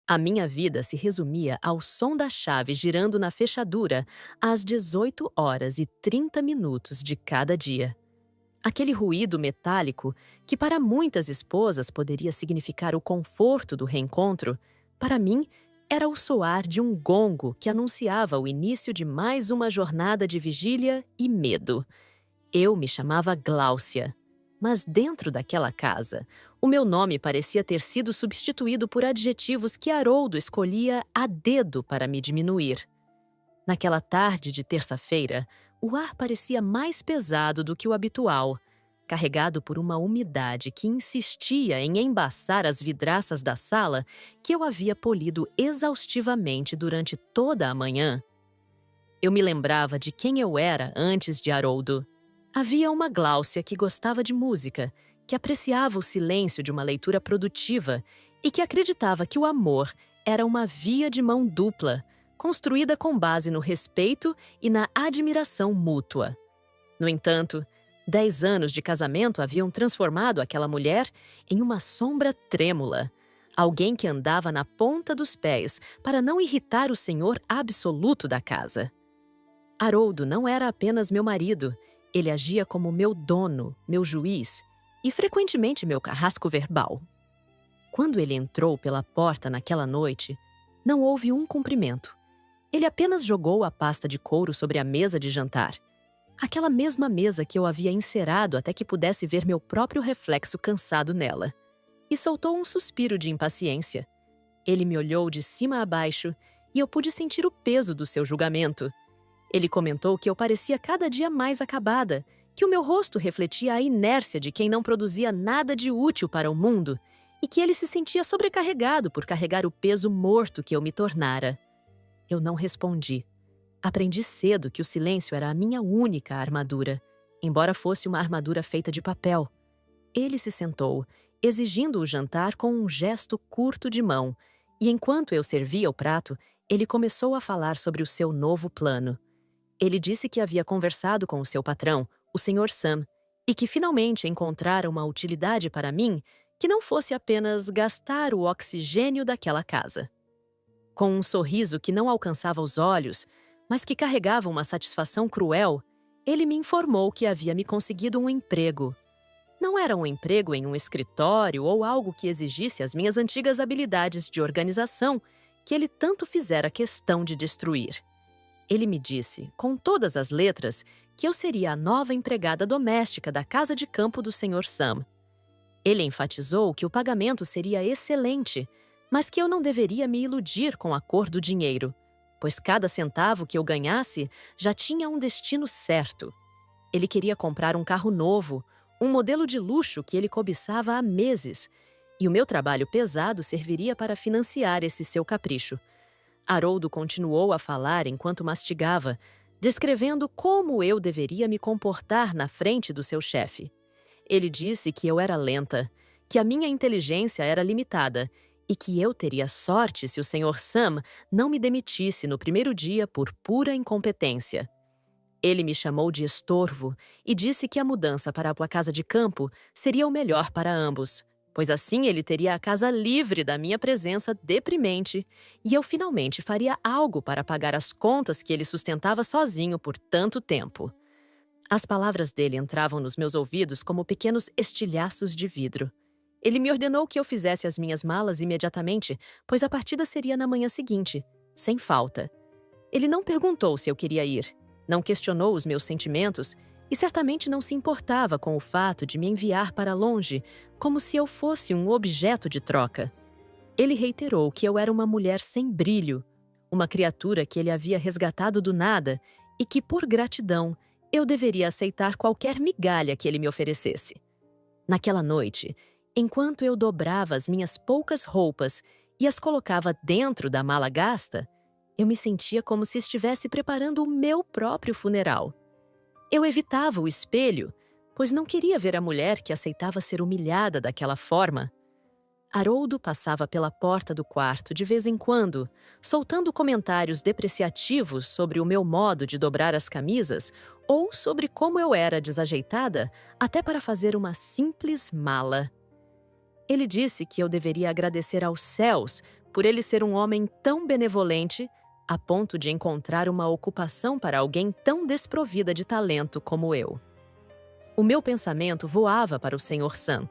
A minha vida se resumia ao som da chave girando na fechadura às 18h30 de cada dia. Aquele ruído metálico, que para muitas esposas poderia significar o conforto do reencontro, para mim era o soar de um gongo que anunciava o início de mais uma jornada de vigília e medo. Eu me chamava Gláucia, mas dentro daquela casa, o meu nome parecia ter sido substituído por adjetivos que Haroldo escolhia a dedo para me diminuir. Naquela tarde de terça-feira, o ar parecia mais pesado do que o habitual, carregado por uma umidade que insistia em embaçar as vidraças da sala que eu havia polido exaustivamente durante toda a manhã. Eu me lembrava de quem eu era antes de Haroldo. Havia uma Gláucia que gostava de música, que apreciava o silêncio de uma leitura produtiva e que acreditava que o amor era uma via de mão dupla, construída com base no respeito e na admiração mútua. No entanto, 10 anos de casamento haviam transformado aquela mulher em uma sombra trêmula, alguém que andava na ponta dos pés para não irritar o senhor absoluto da casa. Haroldo não era apenas meu marido, ele agia como meu dono, meu juiz e frequentemente meu carrasco verbal. Quando ele entrou pela porta naquela noite, não houve um cumprimento. Ele apenas jogou a pasta de couro sobre a mesa de jantar. Aquela mesma mesa que eu havia encerado até que pudesse ver meu próprio reflexo cansado nela. E soltou um suspiro de impaciência. Ele me olhou de cima a baixo e eu pude sentir o peso do seu julgamento. Ele comentou que eu parecia cada dia mais acabada, que o meu rosto refletia a inércia de quem não produzia nada de útil para o mundo e que ele se sentia sobrecarregado por carregar o peso morto que eu me tornara. Eu não respondi. Aprendi cedo que o silêncio era a minha única armadura, embora fosse uma armadura feita de papel. Ele se sentou, exigindo o jantar com um gesto curto de mão, e enquanto eu servia o prato, ele começou a falar sobre o seu novo plano. Ele disse que havia conversado com o seu patrão, o Sr. Sam, e que finalmente encontrara uma utilidade para mim que não fosse apenas gastar o oxigênio daquela casa. Com um sorriso que não alcançava os olhos, mas que carregava uma satisfação cruel, ele me informou que havia me conseguido um emprego. Não era um emprego em um escritório ou algo que exigisse as minhas antigas habilidades de organização que ele tanto fizera questão de destruir. Ele me disse, com todas as letras, que eu seria a nova empregada doméstica da casa de campo do Sr. Sam. Ele enfatizou que o pagamento seria excelente, mas que eu não deveria me iludir com a cor do dinheiro, pois cada centavo que eu ganhasse já tinha um destino certo. Ele queria comprar um carro novo, um modelo de luxo que ele cobiçava há meses, e o meu trabalho pesado serviria para financiar esse seu capricho. Haroldo continuou a falar enquanto mastigava, descrevendo como eu deveria me comportar na frente do seu chefe. Ele disse que eu era lenta, que a minha inteligência era limitada e que eu teria sorte se o Sr. Sam não me demitisse no primeiro dia por pura incompetência. Ele me chamou de estorvo e disse que a mudança para a casa de campo seria o melhor para ambos, pois assim ele teria a casa livre da minha presença deprimente e eu finalmente faria algo para pagar as contas que ele sustentava sozinho por tanto tempo. As palavras dele entravam nos meus ouvidos como pequenos estilhaços de vidro. Ele me ordenou que eu fizesse as minhas malas imediatamente, pois a partida seria na manhã seguinte, sem falta. Ele não perguntou se eu queria ir, não questionou os meus sentimentos e certamente não se importava com o fato de me enviar para longe, como se eu fosse um objeto de troca. Ele reiterou que eu era uma mulher sem brilho, uma criatura que ele havia resgatado do nada e que, por gratidão, eu deveria aceitar qualquer migalha que ele me oferecesse. Naquela noite, enquanto eu dobrava as minhas poucas roupas e as colocava dentro da mala gasta, eu me sentia como se estivesse preparando o meu próprio funeral. Eu evitava o espelho, pois não queria ver a mulher que aceitava ser humilhada daquela forma. Haroldo passava pela porta do quarto de vez em quando, soltando comentários depreciativos sobre o meu modo de dobrar as camisas ou sobre como eu era desajeitada até para fazer uma simples mala. Ele disse que eu deveria agradecer aos céus por ele ser um homem tão benevolente a ponto de encontrar uma ocupação para alguém tão desprovida de talento como eu. O meu pensamento voava para o Sr. Sam.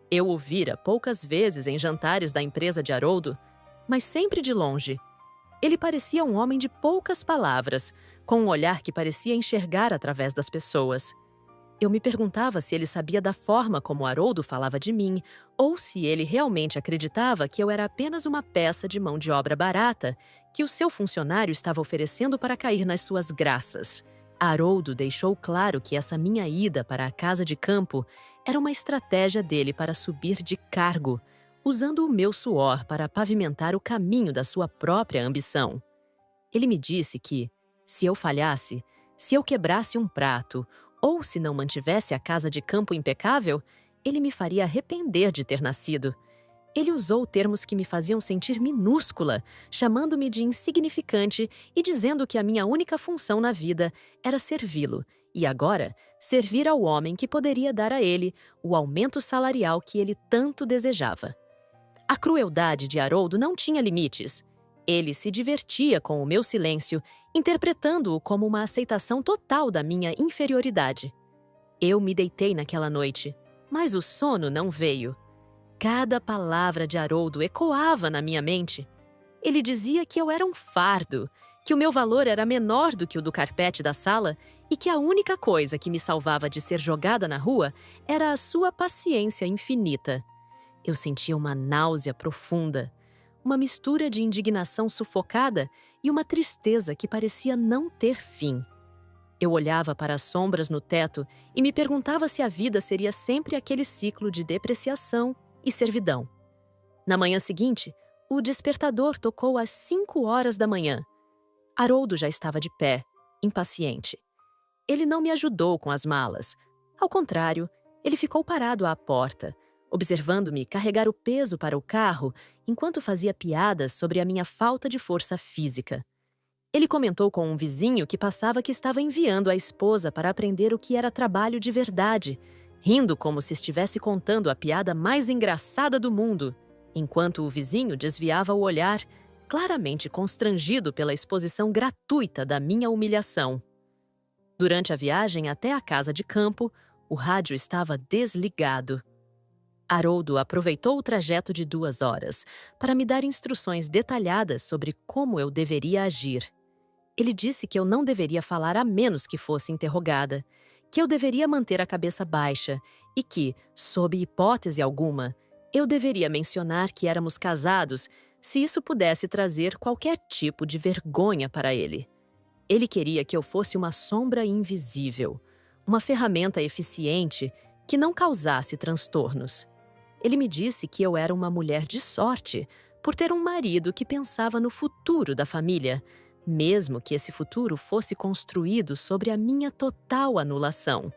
Eu o vira poucas vezes em jantares da empresa de Haroldo, mas sempre de longe. Ele parecia um homem de poucas palavras, com um olhar que parecia enxergar através das pessoas. Eu me perguntava se ele sabia da forma como Haroldo falava de mim, ou se ele realmente acreditava que eu era apenas uma peça de mão de obra barata que o seu funcionário estava oferecendo para cair nas suas graças. Haroldo deixou claro que essa minha ida para a casa de campo era uma estratégia dele para subir de cargo, usando o meu suor para pavimentar o caminho da sua própria ambição. Ele me disse que, se eu falhasse, se eu quebrasse um prato, ou se não mantivesse a casa de campo impecável, ele me faria arrepender de ter nascido. Ele usou termos que me faziam sentir minúscula, chamando-me de insignificante e dizendo que a minha única função na vida era servi-lo, e agora, servir ao homem que poderia dar a ele o aumento salarial que ele tanto desejava. A crueldade de Haroldo não tinha limites. Ele se divertia com o meu silêncio, interpretando-o como uma aceitação total da minha inferioridade. Eu me deitei naquela noite, mas o sono não veio. Cada palavra de Haroldo ecoava na minha mente. Ele dizia que eu era um fardo, que o meu valor era menor do que o do carpete da sala e que a única coisa que me salvava de ser jogada na rua era a sua paciência infinita. Eu sentia uma náusea profunda, uma mistura de indignação sufocada e uma tristeza que parecia não ter fim. Eu olhava para as sombras no teto e me perguntava se a vida seria sempre aquele ciclo de depreciação e servidão. Na manhã seguinte, o despertador tocou às 5 horas da manhã. Haroldo já estava de pé, impaciente. Ele não me ajudou com as malas. Ao contrário, ele ficou parado à porta, observando-me carregar o peso para o carro enquanto fazia piadas sobre a minha falta de força física. Ele comentou com um vizinho que passava que estava enviando a esposa para aprender o que era trabalho de verdade, rindo como se estivesse contando a piada mais engraçada do mundo, enquanto o vizinho desviava o olhar, claramente constrangido pela exposição gratuita da minha humilhação. Durante a viagem até a casa de campo, o rádio estava desligado. Haroldo aproveitou o trajeto de 2 horas para me dar instruções detalhadas sobre como eu deveria agir. Ele disse que eu não deveria falar a menos que fosse interrogada, que eu deveria manter a cabeça baixa e que, sob hipótese alguma, eu deveria mencionar que éramos casados se isso pudesse trazer qualquer tipo de vergonha para ele. Ele queria que eu fosse uma sombra invisível, uma ferramenta eficiente que não causasse transtornos. Ele me disse que eu era uma mulher de sorte por ter um marido que pensava no futuro da família, mesmo que esse futuro fosse construído sobre a minha total anulação.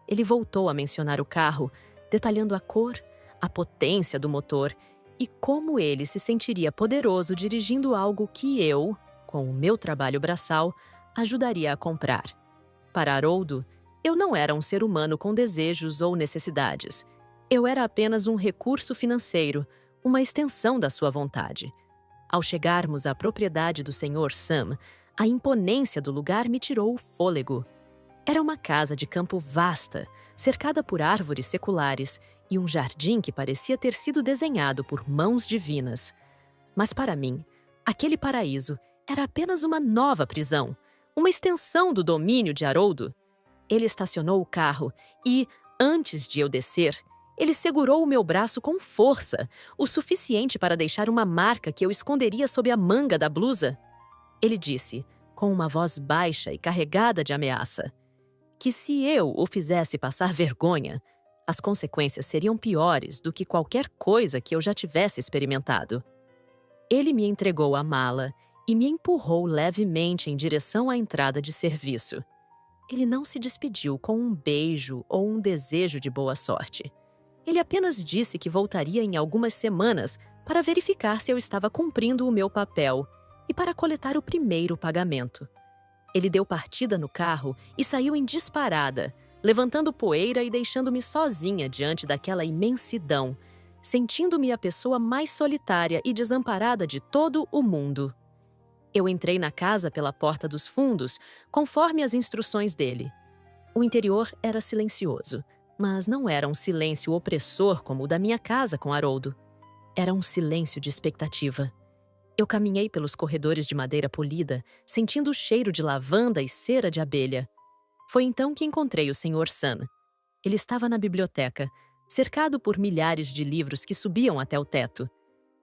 Ele voltou a mencionar o carro, detalhando a cor, a potência do motor e como ele se sentiria poderoso dirigindo algo que eu, com o meu trabalho braçal, ajudaria a comprar. Para Haroldo, eu não era um ser humano com desejos ou necessidades. Eu era apenas um recurso financeiro, uma extensão da sua vontade. Ao chegarmos à propriedade do Sr. Sam, a imponência do lugar me tirou o fôlego. Era uma casa de campo vasta, cercada por árvores seculares e um jardim que parecia ter sido desenhado por mãos divinas. Mas para mim, aquele paraíso era apenas uma nova prisão, uma extensão do domínio de Haroldo. Ele estacionou o carro e, antes de eu descer, ele segurou o meu braço com força, o suficiente para deixar uma marca que eu esconderia sob a manga da blusa. Ele disse, com uma voz baixa e carregada de ameaça, que se eu o fizesse passar vergonha, as consequências seriam piores do que qualquer coisa que eu já tivesse experimentado. Ele me entregou a mala e me empurrou levemente em direção à entrada de serviço. Ele não se despediu com um beijo ou um desejo de boa sorte. Ele apenas disse que voltaria em algumas semanas para verificar se eu estava cumprindo o meu papel e para coletar o primeiro pagamento. Ele deu partida no carro e saiu em disparada, levantando poeira e deixando-me sozinha diante daquela imensidão, sentindo-me a pessoa mais solitária e desamparada de todo o mundo. Eu entrei na casa pela porta dos fundos, conforme as instruções dele. O interior era silencioso, mas não era um silêncio opressor como o da minha casa com Haroldo. Era um silêncio de expectativa. Eu caminhei pelos corredores de madeira polida, sentindo o cheiro de lavanda e cera de abelha. Foi então que encontrei o Sr. Sam. Ele estava na biblioteca, cercado por milhares de livros que subiam até o teto.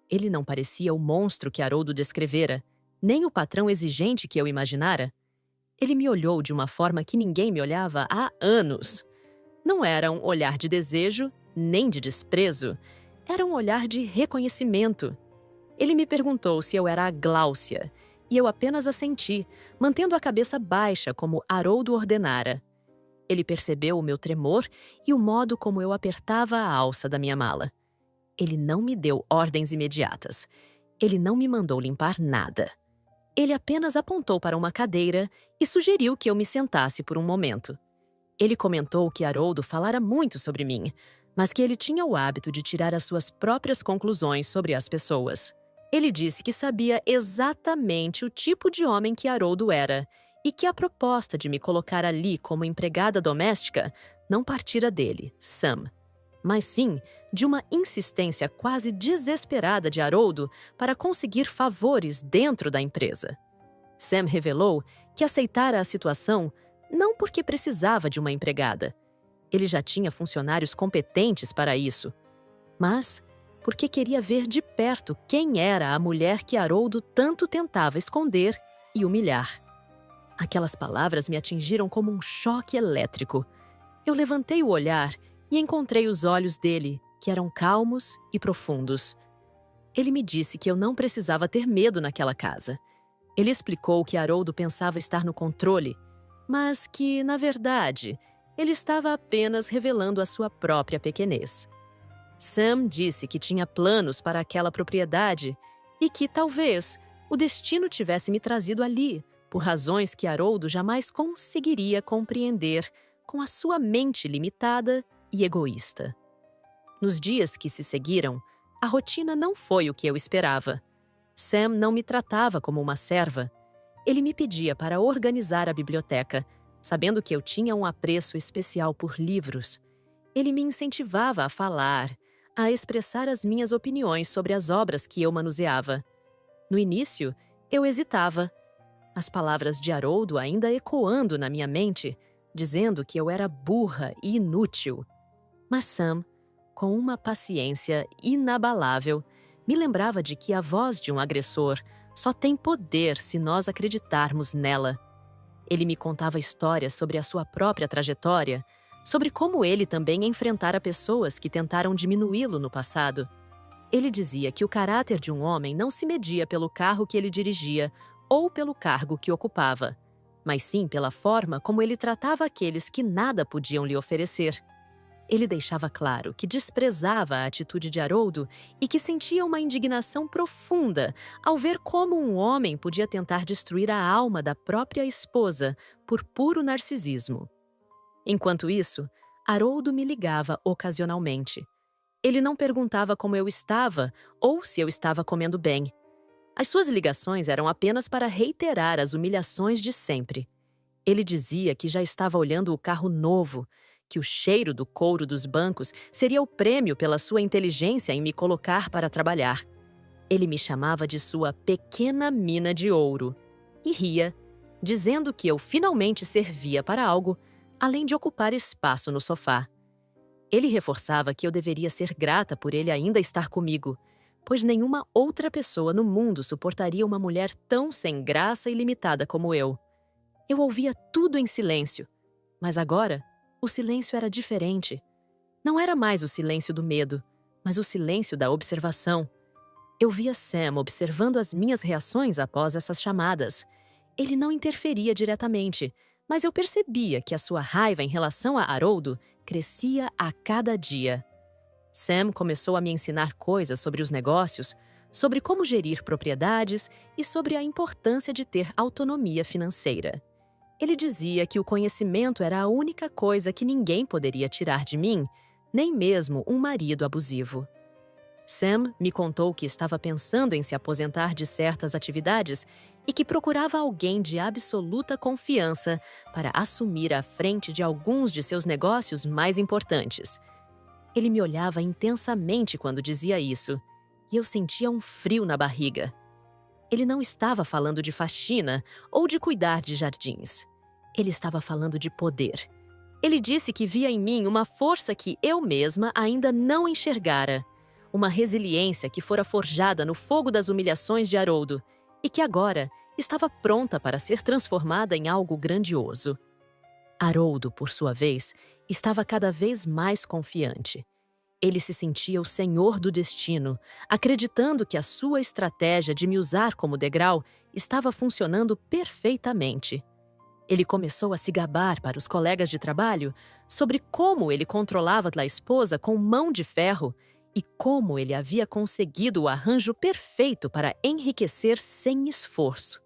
Ele não parecia o monstro que Haroldo descrevera, nem o patrão exigente que eu imaginara. Ele me olhou de uma forma que ninguém me olhava há anos. Não era um olhar de desejo, nem de desprezo. Era um olhar de reconhecimento. Ele me perguntou se eu era a Gláucia, e eu apenas assenti, mantendo a cabeça baixa como Haroldo ordenara. Ele percebeu o meu tremor e o modo como eu apertava a alça da minha mala. Ele não me deu ordens imediatas. Ele não me mandou limpar nada. Ele apenas apontou para uma cadeira e sugeriu que eu me sentasse por um momento. Ele comentou que Haroldo falara muito sobre mim, mas que ele tinha o hábito de tirar as suas próprias conclusões sobre as pessoas. Ele disse que sabia exatamente o tipo de homem que Haroldo era e que a proposta de me colocar ali como empregada doméstica não partira dele, Sam, mas sim de uma insistência quase desesperada de Haroldo para conseguir favores dentro da empresa. Sam revelou que aceitara a situação não porque precisava de uma empregada. Ele já tinha funcionários competentes para isso, mas porque queria ver de perto quem era a mulher que Haroldo tanto tentava esconder e humilhar. Aquelas palavras me atingiram como um choque elétrico. Eu levantei o olhar e encontrei os olhos dele, que eram calmos e profundos. Ele me disse que eu não precisava ter medo naquela casa. Ele explicou que Haroldo pensava estar no controle, mas que, na verdade, ele estava apenas revelando a sua própria pequenez. Sam disse que tinha planos para aquela propriedade e que, talvez, o destino tivesse me trazido ali, por razões que Haroldo jamais conseguiria compreender com a sua mente limitada e egoísta. Nos dias que se seguiram, a rotina não foi o que eu esperava. Sam não me tratava como uma serva. Ele me pedia para organizar a biblioteca, sabendo que eu tinha um apreço especial por livros. Ele me incentivava a falar, a expressar as minhas opiniões sobre as obras que eu manuseava. No início, eu hesitava. As palavras de Haroldo ainda ecoando na minha mente, dizendo que eu era burra e inútil. Mas Sam, com uma paciência inabalável, me lembrava de que a voz de um agressor só tem poder se nós acreditarmos nela. Ele me contava histórias sobre a sua própria trajetória, sobre como ele também enfrentara pessoas que tentaram diminuí-lo no passado. Ele dizia que o caráter de um homem não se media pelo carro que ele dirigia ou pelo cargo que ocupava, mas sim pela forma como ele tratava aqueles que nada podiam lhe oferecer. Ele deixava claro que desprezava a atitude de Haroldo e que sentia uma indignação profunda ao ver como um homem podia tentar destruir a alma da própria esposa por puro narcisismo. Enquanto isso, Haroldo me ligava ocasionalmente. Ele não perguntava como eu estava ou se eu estava comendo bem. As suas ligações eram apenas para reiterar as humilhações de sempre. Ele dizia que já estava olhando o carro novo, que o cheiro do couro dos bancos seria o prêmio pela sua inteligência em me colocar para trabalhar. Ele me chamava de sua pequena mina de ouro e ria, dizendo que eu finalmente servia para algo, além de ocupar espaço no sofá. Ele reforçava que eu deveria ser grata por ele ainda estar comigo, pois nenhuma outra pessoa no mundo suportaria uma mulher tão sem graça e limitada como eu. Eu ouvia tudo em silêncio, mas agora o silêncio era diferente. Não era mais o silêncio do medo, mas o silêncio da observação. Eu via Sam observando as minhas reações após essas chamadas. Ele não interferia diretamente, mas eu percebia que a sua raiva em relação a Haroldo crescia a cada dia. Sam começou a me ensinar coisas sobre os negócios, sobre como gerir propriedades e sobre a importância de ter autonomia financeira. Ele dizia que o conhecimento era a única coisa que ninguém poderia tirar de mim, nem mesmo um marido abusivo. Sam me contou que estava pensando em se aposentar de certas atividades e que procurava alguém de absoluta confiança para assumir a frente de alguns de seus negócios mais importantes. Ele me olhava intensamente quando dizia isso, e eu sentia um frio na barriga. Ele não estava falando de faxina ou de cuidar de jardins. Ele estava falando de poder. Ele disse que via em mim uma força que eu mesma ainda não enxergara. Uma resiliência que fora forjada no fogo das humilhações de Haroldo e que agora estava pronta para ser transformada em algo grandioso. Haroldo, por sua vez, estava cada vez mais confiante. Ele se sentia o senhor do destino, acreditando que a sua estratégia de me usar como degrau estava funcionando perfeitamente. Ele começou a se gabar para os colegas de trabalho sobre como ele controlava a esposa com mão de ferro e como ele havia conseguido o arranjo perfeito para enriquecer sem esforço.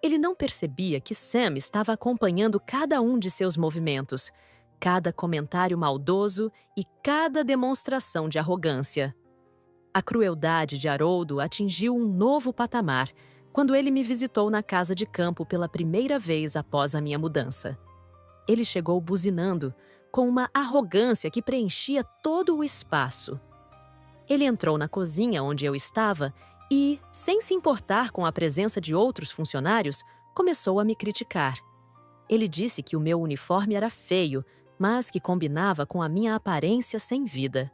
Ele não percebia que Sam estava acompanhando cada um de seus movimentos, cada comentário maldoso e cada demonstração de arrogância. A crueldade de Haroldo atingiu um novo patamar quando ele me visitou na casa de campo pela primeira vez após a minha mudança. Ele chegou buzinando, com uma arrogância que preenchia todo o espaço. Ele entrou na cozinha onde eu estava e, sem se importar com a presença de outros funcionários, começou a me criticar. Ele disse que o meu uniforme era feio, mas que combinava com a minha aparência sem vida.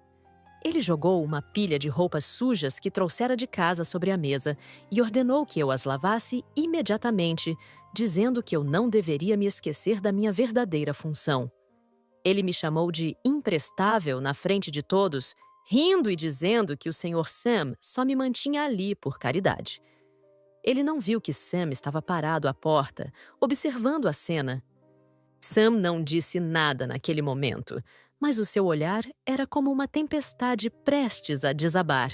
Ele jogou uma pilha de roupas sujas que trouxera de casa sobre a mesa e ordenou que eu as lavasse imediatamente, dizendo que eu não deveria me esquecer da minha verdadeira função. Ele me chamou de imprestável na frente de todos, rindo e dizendo que o Sr. Sam só me mantinha ali por caridade. Ele não viu que Sam estava parado à porta, observando a cena. Sam não disse nada naquele momento, mas o seu olhar era como uma tempestade prestes a desabar.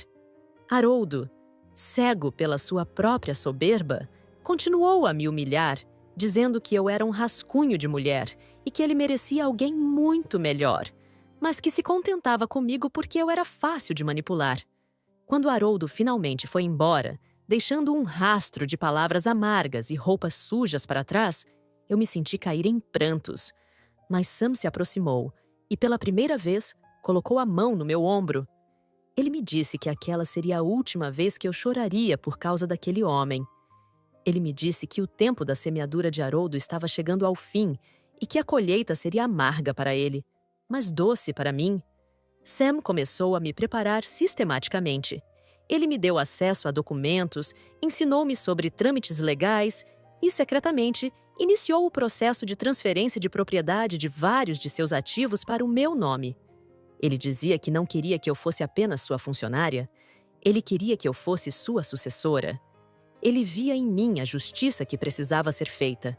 Haroldo, cego pela sua própria soberba, continuou a me humilhar, dizendo que eu era um rascunho de mulher e que ele merecia alguém muito melhor, mas que se contentava comigo porque eu era fácil de manipular. Quando Haroldo finalmente foi embora, deixando um rastro de palavras amargas e roupas sujas para trás, eu me senti cair em prantos. Mas Sam se aproximou e, pela primeira vez, colocou a mão no meu ombro. Ele me disse que aquela seria a última vez que eu choraria por causa daquele homem. Ele me disse que o tempo da semeadura de Haroldo estava chegando ao fim e que a colheita seria amarga para ele, mas doce para mim. Sam começou a me preparar sistematicamente. Ele me deu acesso a documentos, ensinou-me sobre trâmites legais e, secretamente, iniciou o processo de transferência de propriedade de vários de seus ativos para o meu nome. Ele dizia que não queria que eu fosse apenas sua funcionária. Ele queria que eu fosse sua sucessora. Ele via em mim a justiça que precisava ser feita.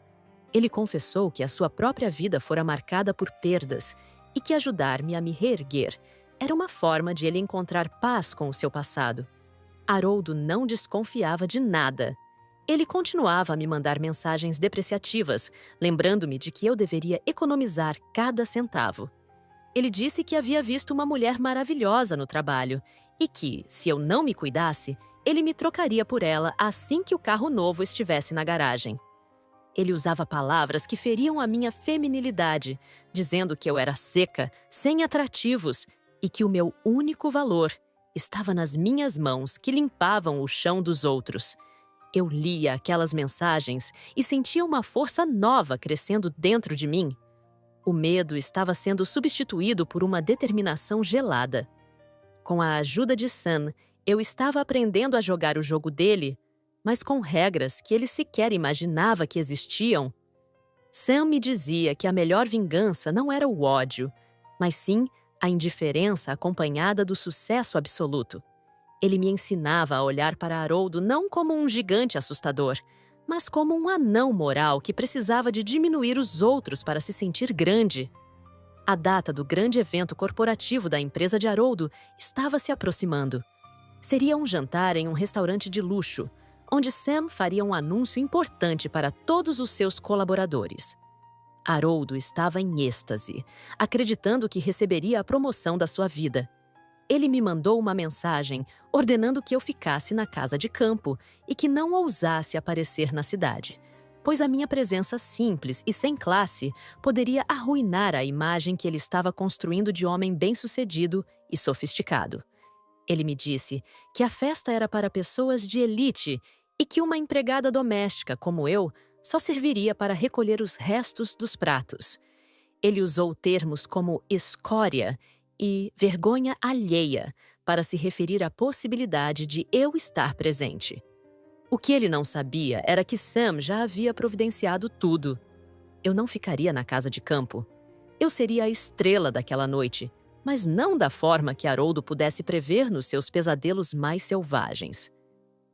Ele confessou que a sua própria vida fora marcada por perdas e que ajudar-me a me reerguer era uma forma de ele encontrar paz com o seu passado. Haroldo não desconfiava de nada. Ele continuava a me mandar mensagens depreciativas, lembrando-me de que eu deveria economizar cada centavo. Ele disse que havia visto uma mulher maravilhosa no trabalho e que, se eu não me cuidasse, ele me trocaria por ela assim que o carro novo estivesse na garagem. Ele usava palavras que feriam a minha feminilidade, dizendo que eu era seca, sem atrativos e que o meu único valor estava nas minhas mãos que limpavam o chão dos outros. Eu lia aquelas mensagens e sentia uma força nova crescendo dentro de mim. O medo estava sendo substituído por uma determinação gelada. Com a ajuda de Sam, eu estava aprendendo a jogar o jogo dele, mas com regras que ele sequer imaginava que existiam. Sam me dizia que a melhor vingança não era o ódio, mas sim a indiferença acompanhada do sucesso absoluto. Ele me ensinava a olhar para Haroldo não como um gigante assustador, mas como um anão moral que precisava de diminuir os outros para se sentir grande. A data do grande evento corporativo da empresa de Haroldo estava se aproximando. Seria um jantar em um restaurante de luxo, onde Sam faria um anúncio importante para todos os seus colaboradores. Haroldo estava em êxtase, acreditando que receberia a promoção da sua vida. Ele me mandou uma mensagem ordenando que eu ficasse na casa de campo e que não ousasse aparecer na cidade, pois a minha presença simples e sem classe poderia arruinar a imagem que ele estava construindo de homem bem-sucedido e sofisticado. Ele me disse que a festa era para pessoas de elite e que uma empregada doméstica como eu só serviria para recolher os restos dos pratos. Ele usou termos como escória e vergonha alheia para se referir à possibilidade de eu estar presente. O que ele não sabia era que Sam já havia providenciado tudo. Eu não ficaria na casa de campo. Eu seria a estrela daquela noite, mas não da forma que Haroldo pudesse prever nos seus pesadelos mais selvagens.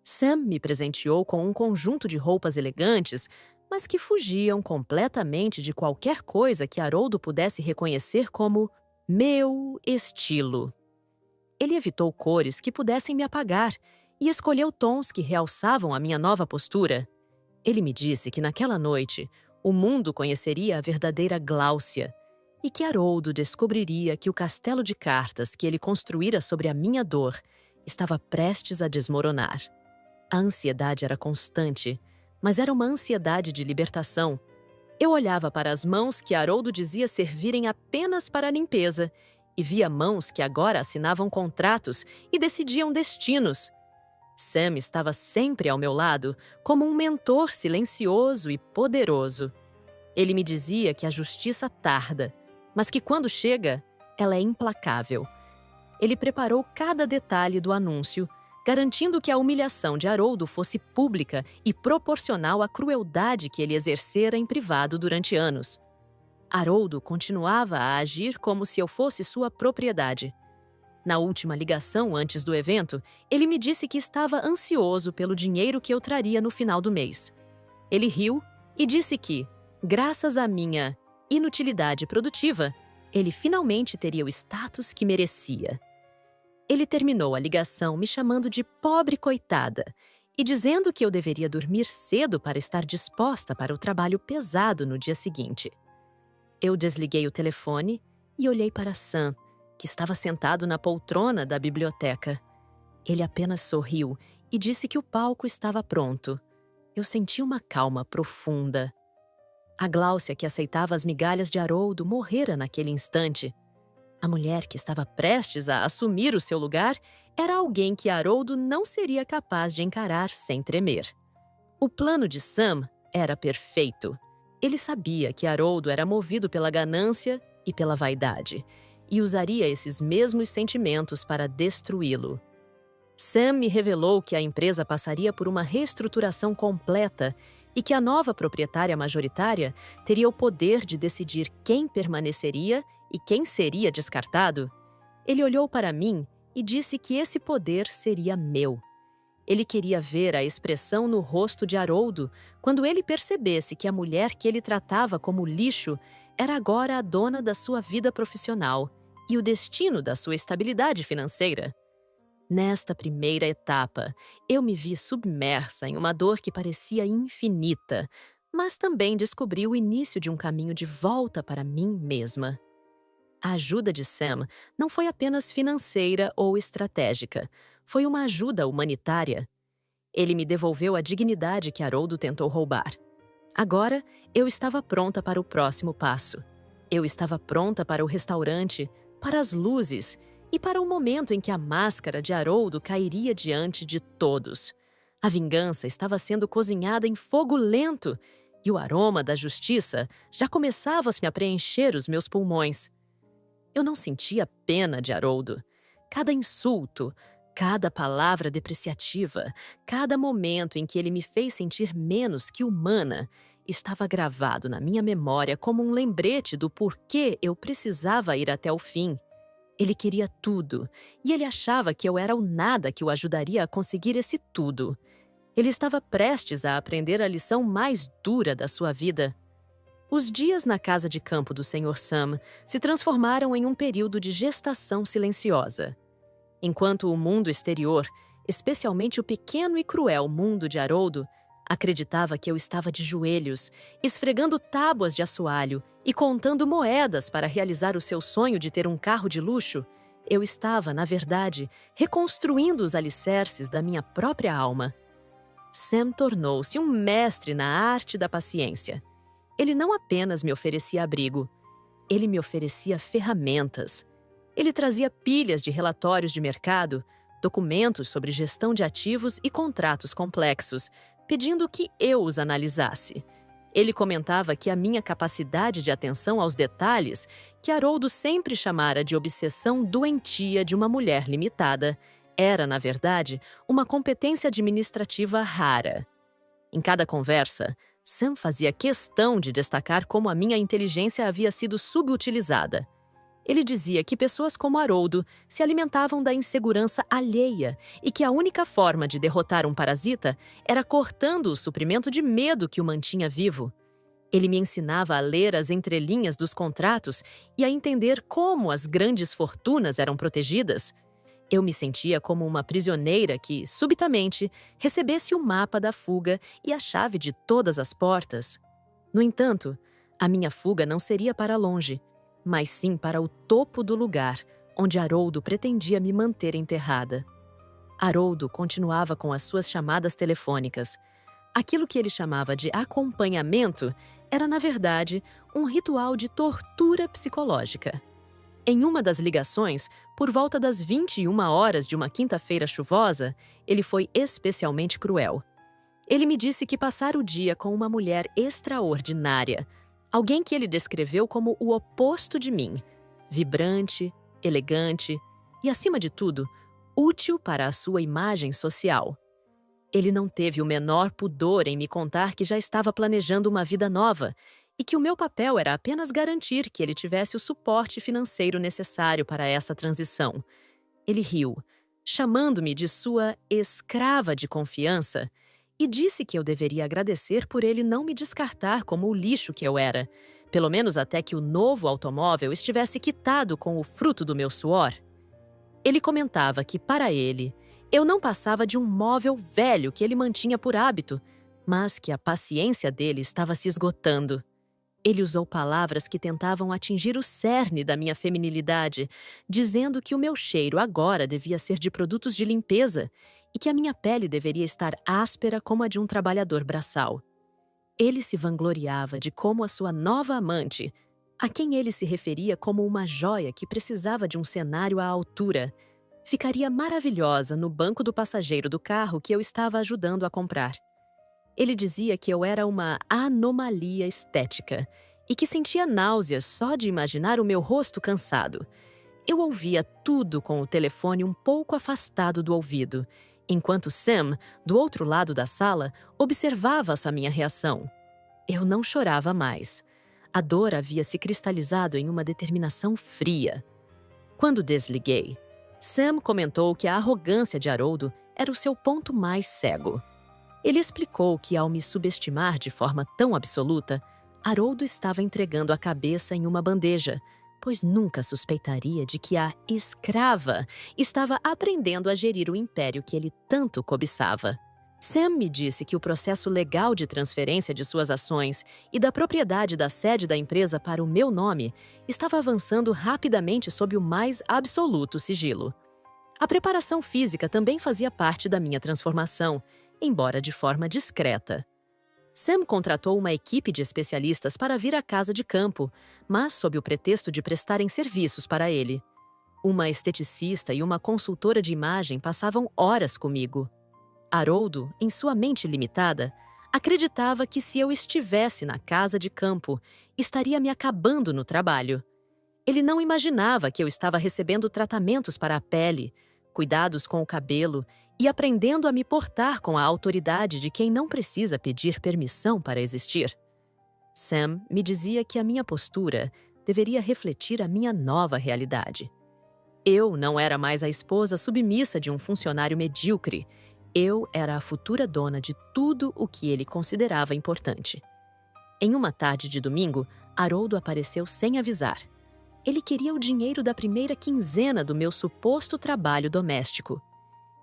Sam me presenteou com um conjunto de roupas elegantes, mas que fugiam completamente de qualquer coisa que Haroldo pudesse reconhecer como meu estilo. Ele evitou cores que pudessem me apagar e escolheu tons que realçavam a minha nova postura. Ele me disse que naquela noite o mundo conheceria a verdadeira Gláucia e que Haroldo descobriria que o castelo de cartas que ele construíra sobre a minha dor estava prestes a desmoronar. A ansiedade era constante, mas era uma ansiedade de libertação. Eu olhava para as mãos que Haroldo dizia servirem apenas para a limpeza e via mãos que agora assinavam contratos e decidiam destinos. Sam estava sempre ao meu lado, como um mentor silencioso e poderoso. Ele me dizia que a justiça tarda, mas que quando chega, ela é implacável. Ele preparou cada detalhe do anúncio, garantindo que a humilhação de Haroldo fosse pública e proporcional à crueldade que ele exercera em privado durante anos. Haroldo continuava a agir como se eu fosse sua propriedade. Na última ligação antes do evento, ele me disse que estava ansioso pelo dinheiro que eu traria no final do mês. Ele riu e disse que, graças à minha inutilidade produtiva, ele finalmente teria o status que merecia. Ele terminou a ligação me chamando de pobre coitada e dizendo que eu deveria dormir cedo para estar disposta para o trabalho pesado no dia seguinte. Eu desliguei o telefone e olhei para Sam, que estava sentado na poltrona da biblioteca. Ele apenas sorriu e disse que o palco estava pronto. Eu senti uma calma profunda. A Gláucia que aceitava as migalhas de Haroldo morrera naquele instante. A mulher que estava prestes a assumir o seu lugar era alguém que Haroldo não seria capaz de encarar sem tremer. O plano de Sam era perfeito. Ele sabia que Haroldo era movido pela ganância e pela vaidade, e usaria esses mesmos sentimentos para destruí-lo. Sam me revelou que a empresa passaria por uma reestruturação completa e que a nova proprietária majoritária teria o poder de decidir quem permaneceria e quem seria descartado. Ele olhou para mim e disse que esse poder seria meu. Ele queria ver a expressão no rosto de Haroldo quando ele percebesse que a mulher que ele tratava como lixo era agora a dona da sua vida profissional e o destino da sua estabilidade financeira. Nesta primeira etapa, eu me vi submersa em uma dor que parecia infinita, mas também descobri o início de um caminho de volta para mim mesma. A ajuda de Sam não foi apenas financeira ou estratégica, foi uma ajuda humanitária. Ele me devolveu a dignidade que Haroldo tentou roubar. Agora, eu estava pronta para o próximo passo. Eu estava pronta para o restaurante, para as luzes e para o momento em que a máscara de Haroldo cairia diante de todos. A vingança estava sendo cozinhada em fogo lento e o aroma da justiça já começava a preencher os meus pulmões. Eu não sentia pena de Haroldo. Cada insulto, cada palavra depreciativa, cada momento em que ele me fez sentir menos que humana, estava gravado na minha memória como um lembrete do porquê eu precisava ir até o fim. Ele queria tudo, e ele achava que eu era o nada que o ajudaria a conseguir esse tudo. Ele estava prestes a aprender a lição mais dura da sua vida. Os dias na casa de campo do Sr. Sam se transformaram em um período de gestação silenciosa. Enquanto o mundo exterior, especialmente o pequeno e cruel mundo de Haroldo, acreditava que eu estava de joelhos, esfregando tábuas de assoalho e contando moedas para realizar o seu sonho de ter um carro de luxo, Eu estava, na verdade, reconstruindo os alicerces da minha própria alma. Sam tornou-se um mestre na arte da paciência. Ele não apenas me oferecia abrigo, ele me oferecia ferramentas. Ele trazia pilhas de relatórios de mercado, documentos sobre gestão de ativos e contratos complexos, pedindo que eu os analisasse. Ele comentava que a minha capacidade de atenção aos detalhes, que Haroldo sempre chamara de obsessão doentia de uma mulher limitada, era, na verdade, uma competência administrativa rara. Em cada conversa, Sam fazia questão de destacar como a minha inteligência havia sido subutilizada. Ele dizia que pessoas como Haroldo se alimentavam da insegurança alheia e que a única forma de derrotar um parasita era cortando o suprimento de medo que o mantinha vivo. Ele me ensinava a ler as entrelinhas dos contratos e a entender como as grandes fortunas eram protegidas. Eu me sentia como uma prisioneira que, subitamente, recebesse o mapa da fuga e a chave de todas as portas. No entanto, a minha fuga não seria para longe, mas sim para o topo do lugar onde Haroldo pretendia me manter enterrada. Haroldo continuava com as suas chamadas telefônicas. Aquilo que ele chamava de acompanhamento era, na verdade, um ritual de tortura psicológica. Em uma das ligações, por volta das 21 horas de uma quinta-feira chuvosa, ele foi especialmente cruel. Ele me disse que passara o dia com uma mulher extraordinária, alguém que ele descreveu como o oposto de mim, vibrante, elegante e, acima de tudo, útil para a sua imagem social. Ele não teve o menor pudor em me contar que já estava planejando uma vida nova e que o meu papel era apenas garantir que ele tivesse o suporte financeiro necessário para essa transição. Ele riu, chamando-me de sua escrava de confiança, e disse que eu deveria agradecer por ele não me descartar como o lixo que eu era, pelo menos até que o novo automóvel estivesse quitado com o fruto do meu suor. Ele comentava que, para ele, eu não passava de um móvel velho que ele mantinha por hábito, mas que a paciência dele estava se esgotando. Ele usou palavras que tentavam atingir o cerne da minha feminilidade, dizendo que o meu cheiro agora devia ser de produtos de limpeza e que a minha pele deveria estar áspera como a de um trabalhador braçal. Ele se vangloriava de como a sua nova amante, a quem ele se referia como uma joia que precisava de um cenário à altura, ficaria maravilhosa no banco do passageiro do carro que eu estava ajudando a comprar. Ele dizia que eu era uma anomalia estética e que sentia náuseas só de imaginar o meu rosto cansado. Eu ouvia tudo com o telefone um pouco afastado do ouvido, enquanto Sam, do outro lado da sala, observava essa minha reação. Eu não chorava mais. A dor havia se cristalizado em uma determinação fria. Quando desliguei, Sam comentou que a arrogância de Haroldo era o seu ponto mais cego. Ele explicou que, ao me subestimar de forma tão absoluta, Haroldo estava entregando a cabeça em uma bandeja, pois nunca suspeitaria de que a escrava estava aprendendo a gerir o império que ele tanto cobiçava. Sam me disse que o processo legal de transferência de suas ações e da propriedade da sede da empresa para o meu nome estava avançando rapidamente sob o mais absoluto sigilo. A preparação física também fazia parte da minha transformação, embora de forma discreta. Sam contratou uma equipe de especialistas para vir à casa de campo, mas sob o pretexto de prestarem serviços para ele. Uma esteticista e uma consultora de imagem passavam horas comigo. Haroldo, em sua mente limitada, acreditava que se eu estivesse na casa de campo, estaria me acabando no trabalho. Ele não imaginava que eu estava recebendo tratamentos para a pele, cuidados com o cabelo e aprendendo a me portar com a autoridade de quem não precisa pedir permissão para existir. Sam me dizia que a minha postura deveria refletir a minha nova realidade. Eu não era mais a esposa submissa de um funcionário medíocre. Eu era a futura dona de tudo o que ele considerava importante. Em uma tarde de domingo, Haroldo apareceu sem avisar. Ele queria o dinheiro da primeira quinzena do meu suposto trabalho doméstico.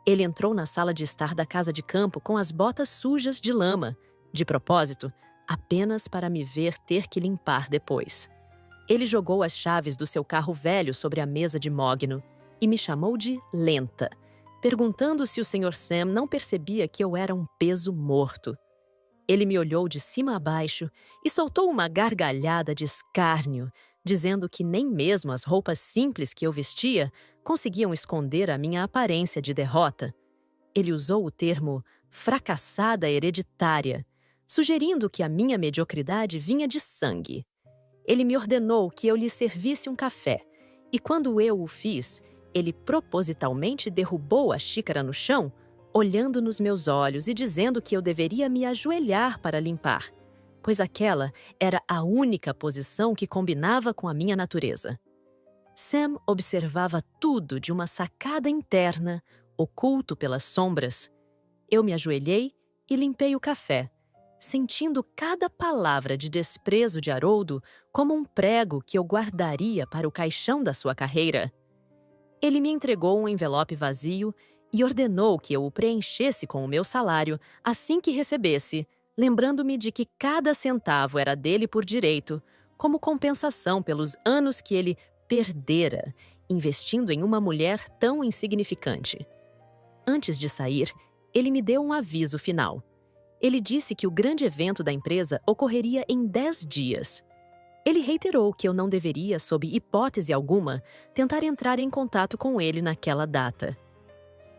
Ele entrou na sala de estar da casa de campo com as botas sujas de lama, de propósito, apenas para me ver ter que limpar depois. Ele jogou as chaves do seu carro velho sobre a mesa de mogno e me chamou de lenta, perguntando se o Sr. Sam não percebia que eu era um peso morto. Ele me olhou de cima a baixo e soltou uma gargalhada de escárnio, dizendo que nem mesmo as roupas simples que eu vestia conseguiam esconder a minha aparência de derrota. Ele usou o termo fracassada hereditária, sugerindo que a minha mediocridade vinha de sangue. Ele me ordenou que eu lhe servisse um café, e quando eu o fiz, ele propositalmente derrubou a xícara no chão, olhando nos meus olhos e dizendo que eu deveria me ajoelhar para limpar, pois aquela era a única posição que combinava com a minha natureza. Sam observava tudo de uma sacada interna, oculto pelas sombras. Eu me ajoelhei e limpei o café, sentindo cada palavra de desprezo de Haroldo como um prego que eu guardaria para o caixão da sua carreira. Ele me entregou um envelope vazio e ordenou que eu o preenchesse com o meu salário assim que recebesse, lembrando-me de que cada centavo era dele por direito, como compensação pelos anos que ele perdera investindo em uma mulher tão insignificante. Antes de sair, ele me deu um aviso final. Ele disse que o grande evento da empresa ocorreria em 10 dias. Ele reiterou que eu não deveria, sob hipótese alguma, tentar entrar em contato com ele naquela data.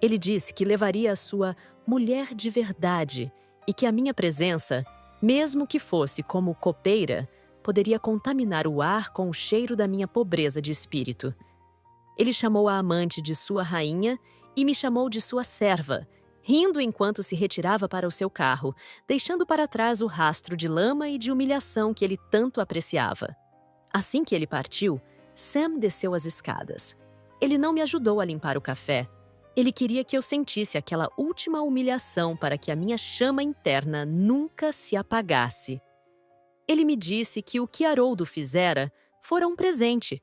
Ele disse que levaria a sua mulher de verdade e que a minha presença, mesmo que fosse como copeira, poderia contaminar o ar com o cheiro da minha pobreza de espírito. Ele chamou a amante de sua rainha e me chamou de sua serva, rindo enquanto se retirava para o seu carro, deixando para trás o rastro de lama e de humilhação que ele tanto apreciava. Assim que ele partiu, Sam desceu as escadas. Ele não me ajudou a limpar o café. Ele queria que eu sentisse aquela última humilhação para que a minha chama interna nunca se apagasse. Ele me disse que o que Haroldo fizera fora um presente,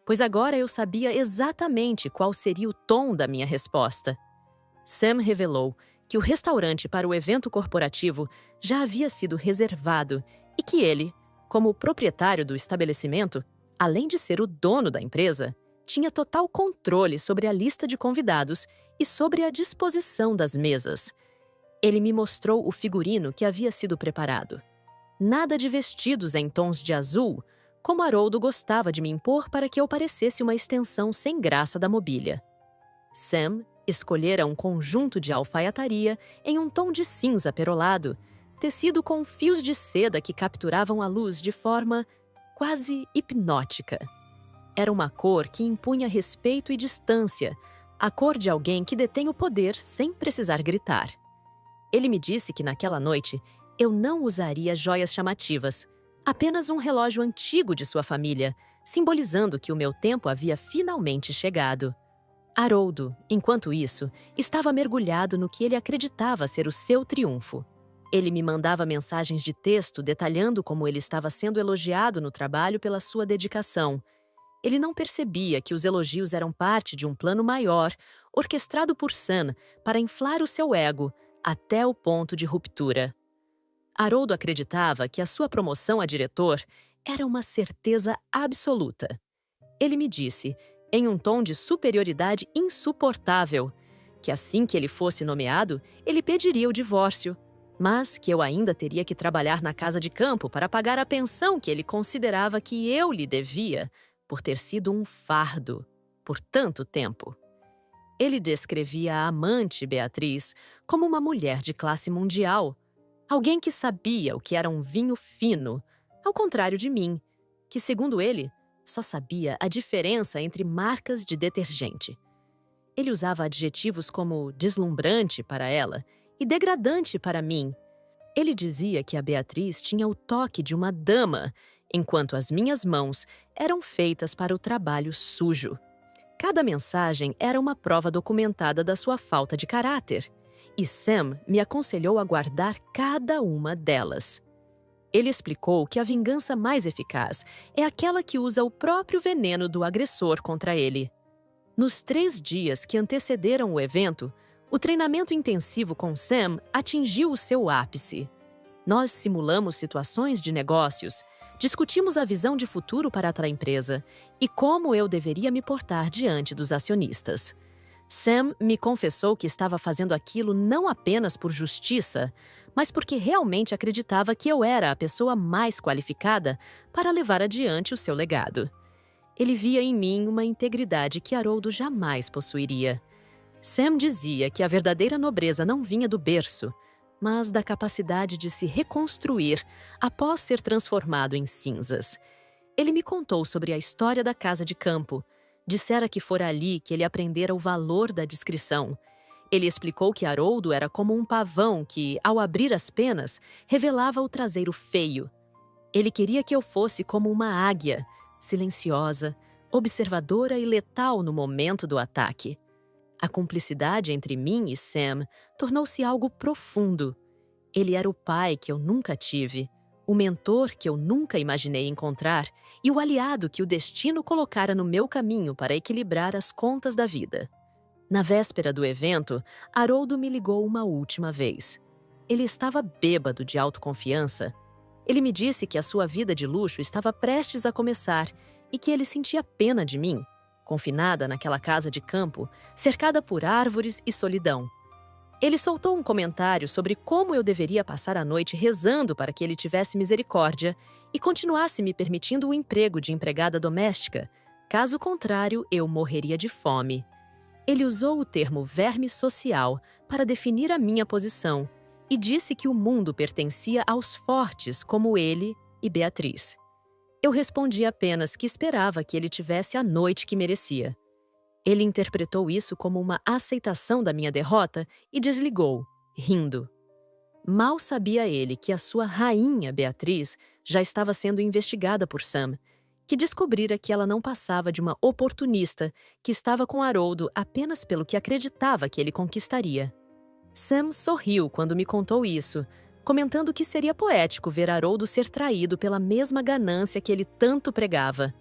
pois agora eu sabia exatamente qual seria o tom da minha resposta. Sam revelou que o restaurante para o evento corporativo já havia sido reservado e que ele, como proprietário do estabelecimento, além de ser o dono da empresa, tinha total controle sobre a lista de convidados e sobre a disposição das mesas. Ele me mostrou o figurino que havia sido preparado. Nada de vestidos em tons de azul, como Haroldo gostava de me impor para que eu parecesse uma extensão sem graça da mobília. Sam escolhera um conjunto de alfaiataria em um tom de cinza perolado, tecido com fios de seda que capturavam a luz de forma quase hipnótica. Era uma cor que impunha respeito e distância, a cor de alguém que detém o poder sem precisar gritar. Ele me disse que naquela noite eu não usaria joias chamativas, apenas um relógio antigo de sua família, simbolizando que o meu tempo havia finalmente chegado. Haroldo, enquanto isso, estava mergulhado no que ele acreditava ser o seu triunfo. Ele me mandava mensagens de texto detalhando como ele estava sendo elogiado no trabalho pela sua dedicação. Ele não percebia que os elogios eram parte de um plano maior, orquestrado por Sam para inflar o seu ego até o ponto de ruptura. Haroldo acreditava que a sua promoção a diretor era uma certeza absoluta. Ele me disse, em um tom de superioridade insuportável, que assim que ele fosse nomeado, ele pediria o divórcio, mas que eu ainda teria que trabalhar na casa de campo para pagar a pensão que ele considerava que eu lhe devia, por ter sido um fardo por tanto tempo. Ele descrevia a amante Beatriz como uma mulher de classe mundial, alguém que sabia o que era um vinho fino, ao contrário de mim, que, segundo ele, só sabia a diferença entre marcas de detergente. Ele usava adjetivos como deslumbrante para ela e degradante para mim. Ele dizia que a Beatriz tinha o toque de uma dama, enquanto as minhas mãos eram feitas para o trabalho sujo. Cada mensagem era uma prova documentada da sua falta de caráter, e Sam me aconselhou a guardar cada uma delas. Ele explicou que a vingança mais eficaz é aquela que usa o próprio veneno do agressor contra ele. Nos 3 dias que antecederam o evento, o treinamento intensivo com Sam atingiu o seu ápice. Nós simulamos situações de negócios, Discutimos a visão de futuro para a empresa e como eu deveria me portar diante dos acionistas. Sam me confessou que estava fazendo aquilo não apenas por justiça, mas porque realmente acreditava que eu era a pessoa mais qualificada para levar adiante o seu legado. Ele via em mim uma integridade que Haroldo jamais possuiria. Sam dizia que a verdadeira nobreza não vinha do berço, mas da capacidade de se reconstruir após ser transformado em cinzas. Ele me contou sobre a história da casa de campo. Dissera que fora ali que ele aprendera o valor da discrição. Ele explicou que Haroldo era como um pavão que, ao abrir as penas, revelava o traseiro feio. Ele queria que eu fosse como uma águia, silenciosa, observadora e letal no momento do ataque. A cumplicidade entre mim e Sam tornou-se algo profundo. Ele era o pai que eu nunca tive, o mentor que eu nunca imaginei encontrar e o aliado que o destino colocara no meu caminho para equilibrar as contas da vida. Na véspera do evento, Haroldo me ligou uma última vez. Ele estava bêbado de autoconfiança. Ele me disse que a sua vida de luxo estava prestes a começar e que ele sentia pena de mim, confinada naquela casa de campo, cercada por árvores e solidão. Ele soltou um comentário sobre como eu deveria passar a noite rezando para que ele tivesse misericórdia e continuasse me permitindo o emprego de empregada doméstica. Caso contrário, eu morreria de fome. Ele usou o termo verme social para definir a minha posição e disse que o mundo pertencia aos fortes como ele e Beatriz. Eu respondi apenas que esperava que ele tivesse a noite que merecia. Ele interpretou isso como uma aceitação da minha derrota e desligou, rindo. Mal sabia ele que a sua rainha, Beatriz, já estava sendo investigada por Sam, que descobrira que ela não passava de uma oportunista que estava com Haroldo apenas pelo que acreditava que ele conquistaria. Sam sorriu quando me contou isso, comentando que seria poético ver Haroldo ser traído pela mesma ganância que ele tanto pregava.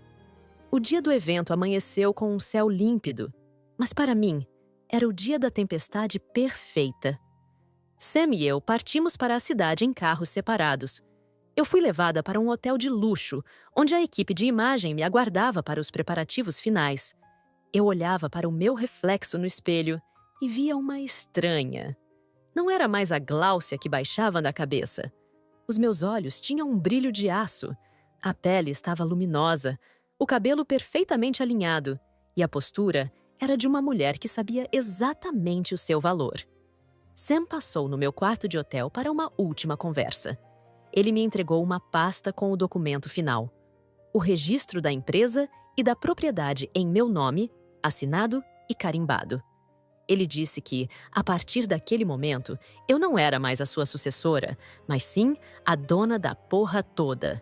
O dia do evento amanheceu com um céu límpido, mas para mim, era o dia da tempestade perfeita. Sam e eu partimos para a cidade em carros separados. Eu fui levada para um hotel de luxo, onde a equipe de imagem me aguardava para os preparativos finais. Eu olhava para o meu reflexo no espelho e via uma estranha. Não era mais a Gláucia que baixava da cabeça. Os meus olhos tinham um brilho de aço. A pele estava luminosa, o cabelo perfeitamente alinhado, e a postura era de uma mulher que sabia exatamente o seu valor. Sam passou no meu quarto de hotel para uma última conversa. Ele me entregou uma pasta com o documento final. O registro da empresa e da propriedade em meu nome, assinado e carimbado. Ele disse que, a partir daquele momento, eu não era mais a sua sucessora, mas sim a dona da porra toda.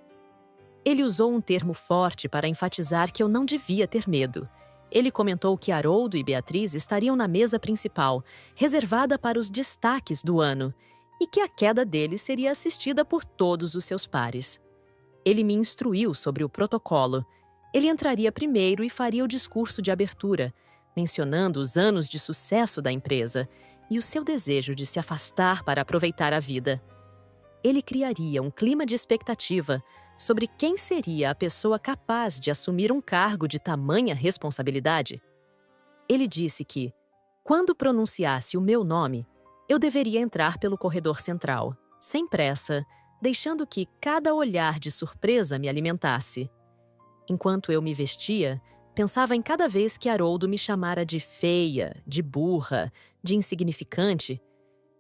Ele usou um termo forte para enfatizar que eu não devia ter medo. Ele comentou que Haroldo e Beatriz estariam na mesa principal, reservada para os destaques do ano, e que a queda deles seria assistida por todos os seus pares. Ele me instruiu sobre o protocolo. Ele entraria primeiro e faria o discurso de abertura, mencionando os anos de sucesso da empresa e o seu desejo de se afastar para aproveitar a vida. Ele criaria um clima de expectativa sobre quem seria a pessoa capaz de assumir um cargo de tamanha responsabilidade. Ele disse que, quando pronunciasse o meu nome, eu deveria entrar pelo corredor central, sem pressa, deixando que cada olhar de surpresa me alimentasse. Enquanto eu me vestia, pensava em cada vez que Haroldo me chamara de feia, de burra, de insignificante.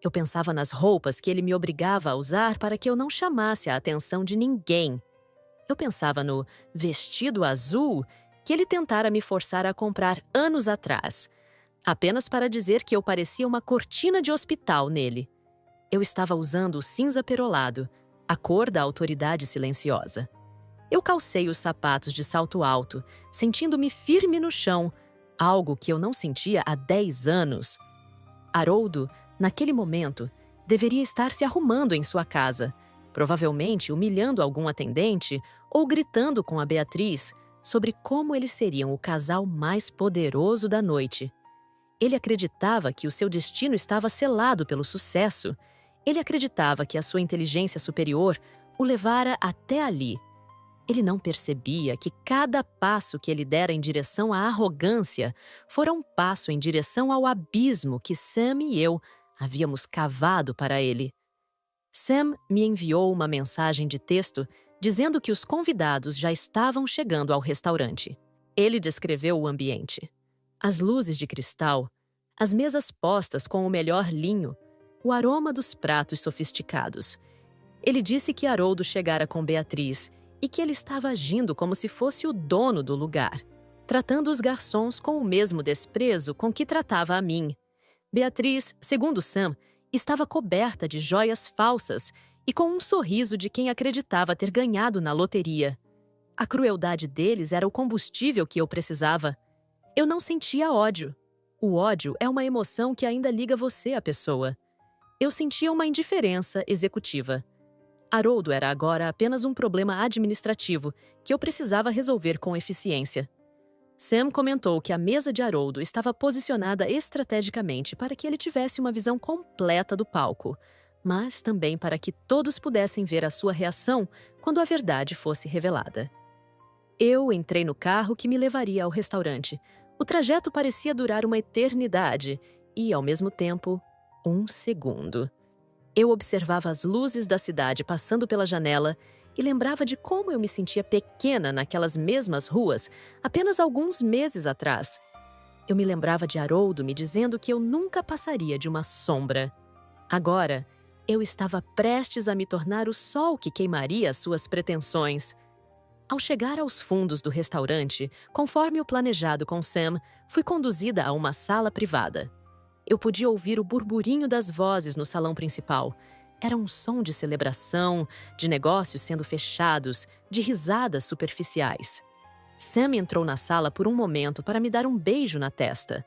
Eu pensava nas roupas que ele me obrigava a usar para que eu não chamasse a atenção de ninguém. Eu pensava no vestido azul que ele tentara me forçar a comprar anos atrás, apenas para dizer que eu parecia uma cortina de hospital nele. Eu estava usando o cinza perolado, a cor da autoridade silenciosa. Eu calcei os sapatos de salto alto, sentindo-me firme no chão, algo que eu não sentia há 10 anos. Haroldo, naquele momento, deveria estar se arrumando em sua casa, provavelmente humilhando algum atendente ou gritando com a Beatriz sobre como eles seriam o casal mais poderoso da noite. Ele acreditava que o seu destino estava selado pelo sucesso. Ele acreditava que a sua inteligência superior o levara até ali. Ele não percebia que cada passo que ele dera em direção à arrogância fora um passo em direção ao abismo que Sam e eu havíamos cavado para ele. Sam me enviou uma mensagem de texto dizendo que os convidados já estavam chegando ao restaurante. Ele descreveu o ambiente. As luzes de cristal, as mesas postas com o melhor linho, o aroma dos pratos sofisticados. Ele disse que Haroldo chegara com Beatriz e que ele estava agindo como se fosse o dono do lugar, tratando os garçons com o mesmo desprezo com que tratava a mim. Beatriz, segundo Sam, estava coberta de joias falsas e com um sorriso de quem acreditava ter ganhado na loteria. A crueldade deles era o combustível que eu precisava. Eu não sentia ódio. O ódio é uma emoção que ainda liga você à pessoa. Eu sentia uma indiferença executiva. Haroldo era agora apenas um problema administrativo que eu precisava resolver com eficiência. Sam comentou que a mesa de Haroldo estava posicionada estrategicamente para que ele tivesse uma visão completa do palco, mas também para que todos pudessem ver a sua reação quando a verdade fosse revelada. Eu entrei no carro que me levaria ao restaurante. O trajeto parecia durar uma eternidade e, ao mesmo tempo, um segundo. Eu observava as luzes da cidade passando pela janela e lembrava de como eu me sentia pequena naquelas mesmas ruas apenas alguns meses atrás. Eu me lembrava de Haroldo me dizendo que eu nunca passaria de uma sombra. Agora, eu estava prestes a me tornar o sol que queimaria as suas pretensões. Ao chegar aos fundos do restaurante, conforme o planejado com Sam, fui conduzida a uma sala privada. Eu podia ouvir o burburinho das vozes no salão principal. Era um som de celebração, de negócios sendo fechados, de risadas superficiais. Sam entrou na sala por um momento para me dar um beijo na testa.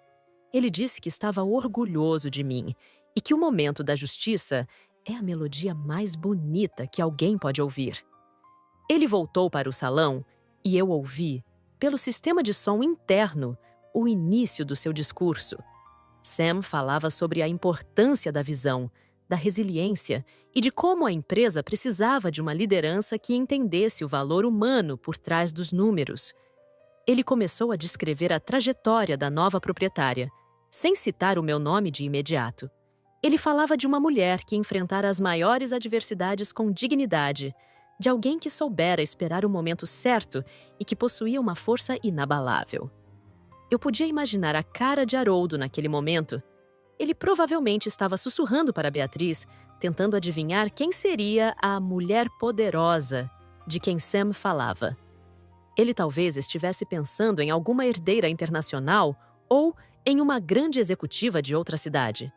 Ele disse que estava orgulhoso de mim e que o momento da justiça é a melodia mais bonita que alguém pode ouvir. Ele voltou para o salão e eu ouvi, pelo sistema de som interno, o início do seu discurso. Sam falava sobre a importância da visão, da resiliência e de como a empresa precisava de uma liderança que entendesse o valor humano por trás dos números. Ele começou a descrever a trajetória da nova proprietária, sem citar o meu nome de imediato. Ele falava de uma mulher que enfrentara as maiores adversidades com dignidade, de alguém que soubera esperar o momento certo e que possuía uma força inabalável. Eu podia imaginar a cara de Haroldo naquele momento. Ele provavelmente estava sussurrando para Beatriz, tentando adivinhar quem seria a mulher poderosa de quem Sam falava. Ele talvez estivesse pensando em alguma herdeira internacional ou em uma grande executiva de outra cidade.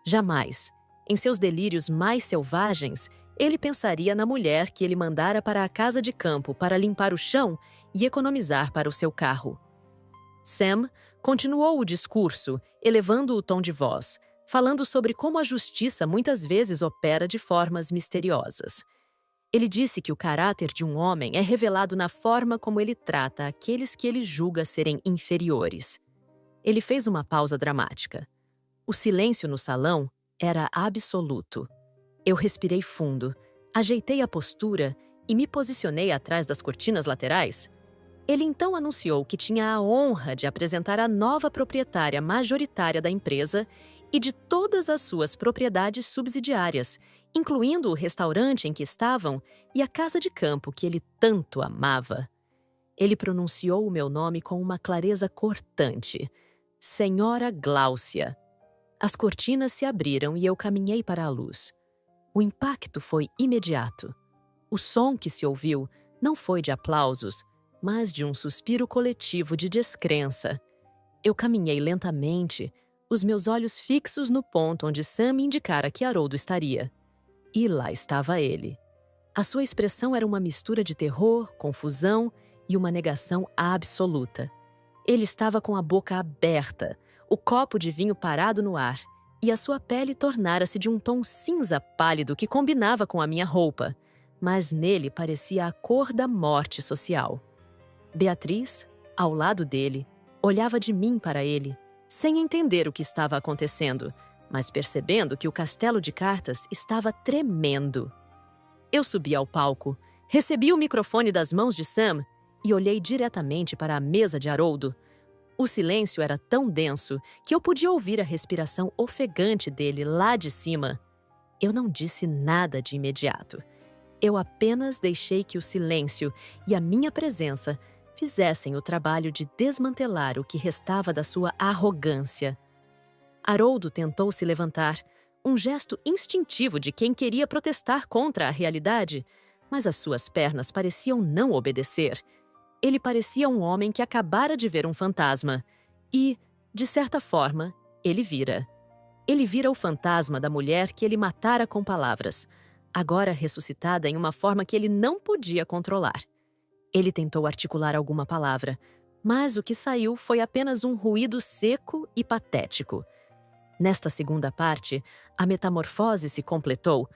Jamais, em seus delírios mais selvagens, ele pensaria na mulher que ele mandara para a casa de campo para limpar o chão e economizar para o seu carro. Sam continuou o discurso, elevando o tom de voz, falando sobre como a justiça muitas vezes opera de formas misteriosas. Ele disse que o caráter de um homem é revelado na forma como ele trata aqueles que ele julga serem inferiores. Ele fez uma pausa dramática. O silêncio no salão era absoluto. Eu respirei fundo, ajeitei a postura e me posicionei atrás das cortinas laterais. Ele então anunciou que tinha a honra de apresentar a nova proprietária majoritária da empresa e de todas as suas propriedades subsidiárias, incluindo o restaurante em que estavam e a casa de campo que ele tanto amava. Ele pronunciou o meu nome com uma clareza cortante. Senhora Gláucia. As cortinas se abriram e eu caminhei para a luz. O impacto foi imediato. O som que se ouviu não foi de aplausos, mas de um suspiro coletivo de descrença. Eu caminhei lentamente, os meus olhos fixos no ponto onde Sam me indicara que Haroldo estaria. E lá estava ele. A sua expressão era uma mistura de terror, confusão e uma negação absoluta. Ele estava com a boca aberta, o copo de vinho parado no ar, e a sua pele tornara-se de um tom cinza pálido que combinava com a minha roupa, mas nele parecia a cor da morte social. Beatriz, ao lado dele, olhava de mim para ele, sem entender o que estava acontecendo, mas percebendo que o castelo de cartas estava tremendo. Eu subi ao palco, Recebi o microfone das mãos de Sam e olhei diretamente para a mesa de Haroldo. O silêncio era tão denso que eu podia ouvir a respiração ofegante dele lá de cima. Eu não disse nada de imediato. Eu apenas deixei que o silêncio e a minha presença fizessem o trabalho de desmantelar o que restava da sua arrogância. Haroldo tentou se levantar, um gesto instintivo de quem queria protestar contra a realidade, mas as suas pernas pareciam não obedecer. Ele parecia um homem que acabara de ver um fantasma e, de certa forma, ele vira. Ele vira o fantasma da mulher que ele matara com palavras, agora ressuscitada em uma forma que ele não podia controlar. Ele tentou articular alguma palavra, mas o que saiu foi apenas um ruído seco e patético. Nesta segunda parte, a metamorfose se completou.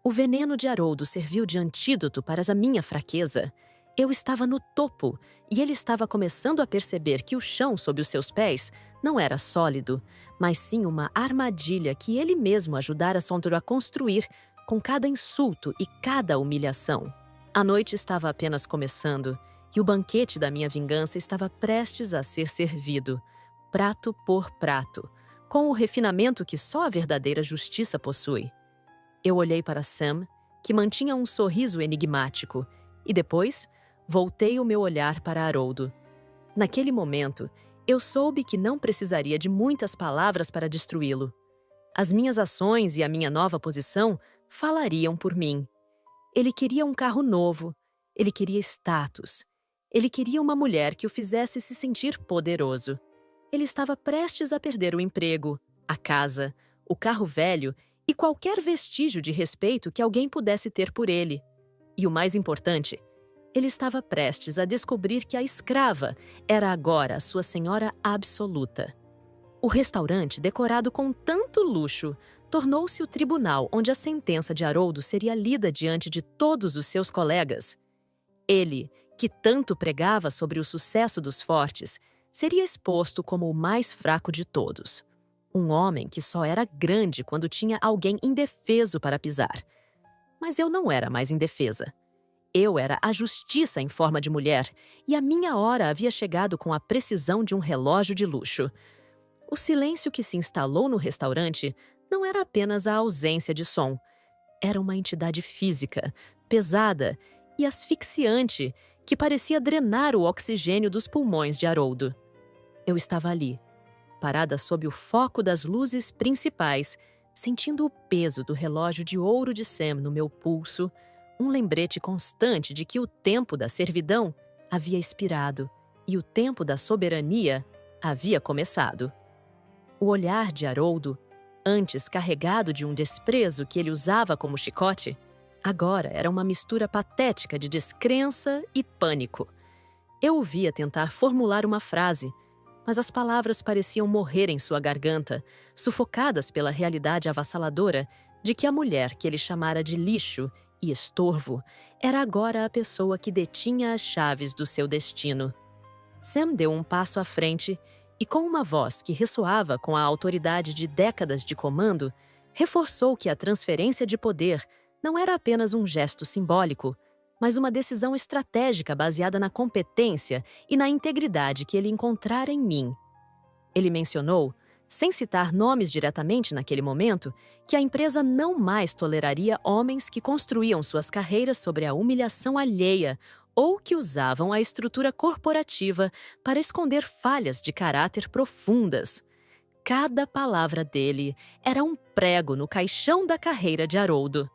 O veneno de Haroldo serviu de antídoto para a minha fraqueza. Eu estava no topo e ele estava começando a perceber que o chão sob os seus pés não era sólido, mas sim uma armadilha que ele mesmo ajudara Sondro a construir com cada insulto e cada humilhação. A noite estava apenas começando e o banquete da minha vingança estava prestes a ser servido, prato por prato, com o refinamento que só a verdadeira justiça possui. Eu olhei para Sam, que mantinha um sorriso enigmático, e depois voltei o meu olhar para Haroldo. Naquele momento, eu soube que não precisaria de muitas palavras para destruí-lo. As minhas ações e a minha nova posição falariam por mim. Ele queria um carro novo, ele queria status, ele queria uma mulher que o fizesse se sentir poderoso. Ele estava prestes a perder o emprego, a casa, o carro velho e qualquer vestígio de respeito que alguém pudesse ter por ele. E o mais importante, ele estava prestes a descobrir que a escrava era agora a sua senhora absoluta. O restaurante, decorado com tanto luxo, tornou-se o tribunal onde a sentença de Haroldo seria lida diante de todos os seus colegas. Ele, que tanto pregava sobre o sucesso dos fortes, seria exposto como o mais fraco de todos. Um homem que só era grande quando tinha alguém indefeso para pisar. Mas eu não era mais indefesa. Eu era a justiça em forma de mulher, e a minha hora havia chegado com a precisão de um relógio de luxo. O silêncio que se instalou no restaurante não era apenas a ausência de som. Era uma entidade física, pesada e asfixiante, que parecia drenar o oxigênio dos pulmões de Haroldo. Eu estava ali, parada sob o foco das luzes principais, sentindo o peso do relógio de ouro de Sam no meu pulso, um lembrete constante de que o tempo da servidão havia expirado e o tempo da soberania havia começado. O olhar de Haroldo, antes carregado de um desprezo que ele usava como chicote, agora era uma mistura patética de descrença e pânico. Eu o via tentar formular uma frase, mas as palavras pareciam morrer em sua garganta, sufocadas pela realidade avassaladora de que a mulher que ele chamara de lixo e estorvo era agora a pessoa que detinha as chaves do seu destino. Sam deu um passo à frente e, com uma voz que ressoava com a autoridade de décadas de comando, reforçou que a transferência de poder não era apenas um gesto simbólico, mas uma decisão estratégica baseada na competência e na integridade que ele encontrara em mim. Ele mencionou, sem citar nomes diretamente naquele momento, que a empresa não mais toleraria homens que construíam suas carreiras sobre a humilhação alheia ou que usavam a estrutura corporativa para esconder falhas de caráter profundas. Cada palavra dele era um prego no caixão da carreira de Haroldo.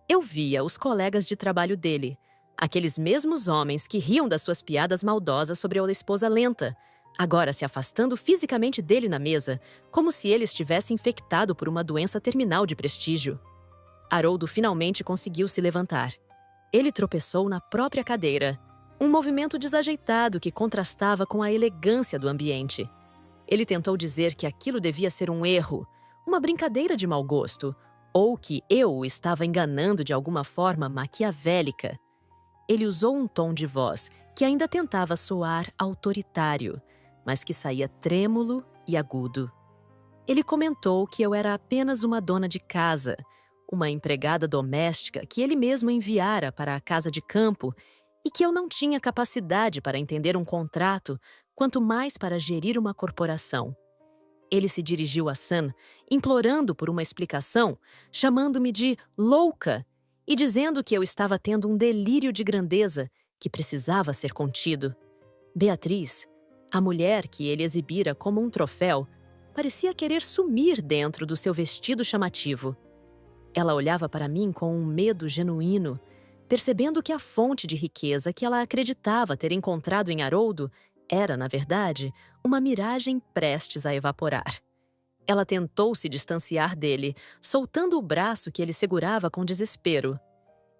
Eu via os colegas de trabalho dele, aqueles mesmos homens que riam das suas piadas maldosas sobre a esposa lenta, agora se afastando fisicamente dele na mesa, como se ele estivesse infectado por uma doença terminal de prestígio. Haroldo finalmente conseguiu se levantar. Ele tropeçou na própria cadeira, um movimento desajeitado que contrastava com a elegância do ambiente. Ele tentou dizer que aquilo devia ser um erro, uma brincadeira de mau gosto, ou que eu o estava enganando de alguma forma maquiavélica. Ele usou um tom de voz que ainda tentava soar autoritário, mas que saía trêmulo e agudo. Ele comentou que eu era apenas uma dona de casa, uma empregada doméstica que ele mesmo enviara para a casa de campo e que eu não tinha capacidade para entender um contrato, quanto mais para gerir uma corporação. Ele se dirigiu a Sam, implorando por uma explicação, chamando-me de louca e dizendo que eu estava tendo um delírio de grandeza que precisava ser contido. Beatriz, a mulher que ele exibira como um troféu, parecia querer sumir dentro do seu vestido chamativo. Ela olhava para mim com um medo genuíno, percebendo que a fonte de riqueza que ela acreditava ter encontrado em Haroldo era, na verdade, uma miragem prestes a evaporar. Ela tentou se distanciar dele, soltando o braço que ele segurava com desespero.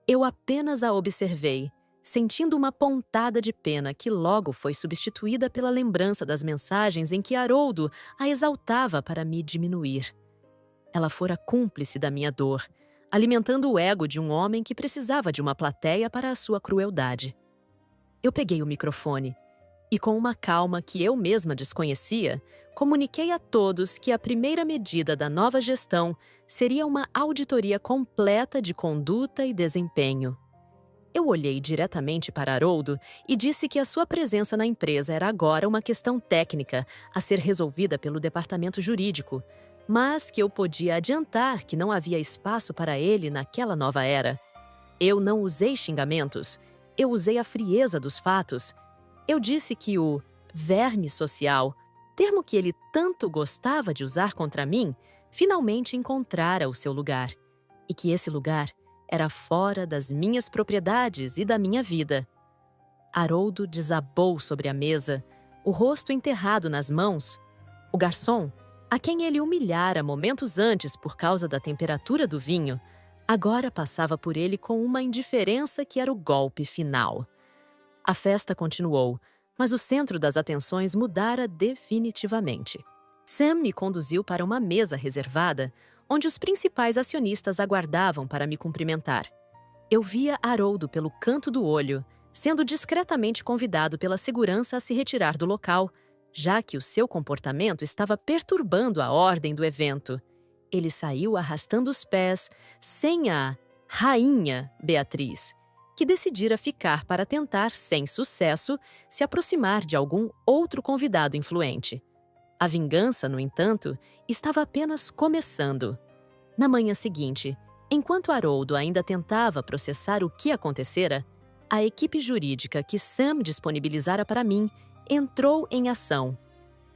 Eu apenas a observei, sentindo uma pontada de pena que logo foi substituída pela lembrança das mensagens em que Haroldo a exaltava para me diminuir. Ela fora cúmplice da minha dor, alimentando o ego de um homem que precisava de uma plateia para a sua crueldade. Eu peguei o microfone e, com uma calma que eu mesma desconhecia, comuniquei a todos que a primeira medida da nova gestão seria uma auditoria completa de conduta e desempenho. Eu olhei diretamente para Haroldo e disse que a sua presença na empresa era agora uma questão técnica a ser resolvida pelo departamento jurídico, mas que eu podia adiantar que não havia espaço para ele naquela nova era. Eu não usei xingamentos, eu usei a frieza dos fatos. Eu disse que o verme social, termo que ele tanto gostava de usar contra mim, finalmente encontrara o seu lugar, e que esse lugar era fora das minhas propriedades e da minha vida. Haroldo desabou sobre a mesa, o rosto enterrado nas mãos. O garçom, a quem ele humilhara momentos antes por causa da temperatura do vinho, agora passava por ele com uma indiferença que era o golpe final. A festa continuou, mas o centro das atenções mudara definitivamente. Sam me conduziu para uma mesa reservada, onde os principais acionistas aguardavam para me cumprimentar. Eu via Haroldo pelo canto do olho, sendo discretamente convidado pela segurança a se retirar do local, já que o seu comportamento estava perturbando a ordem do evento. Ele saiu arrastando os pés, sem a rainha Beatriz, que decidira ficar para tentar, sem sucesso, se aproximar de algum outro convidado influente. A vingança, no entanto, estava apenas começando. Na manhã seguinte, enquanto Haroldo ainda tentava processar o que acontecera, a equipe jurídica que Sam disponibilizara para mim entrou em ação.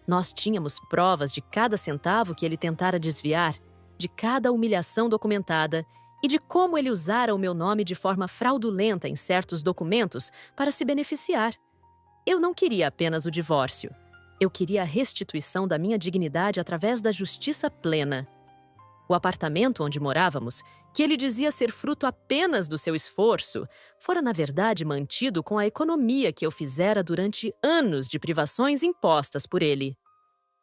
Nós tínhamos provas de cada centavo que ele tentara desviar, de cada humilhação documentada e de como ele usara o meu nome de forma fraudulenta em certos documentos para se beneficiar. Eu não queria apenas o divórcio. Eu queria a restituição da minha dignidade através da justiça plena. O apartamento onde morávamos, que ele dizia ser fruto apenas do seu esforço, fora na verdade mantido com a economia que eu fizera durante anos de privações impostas por ele.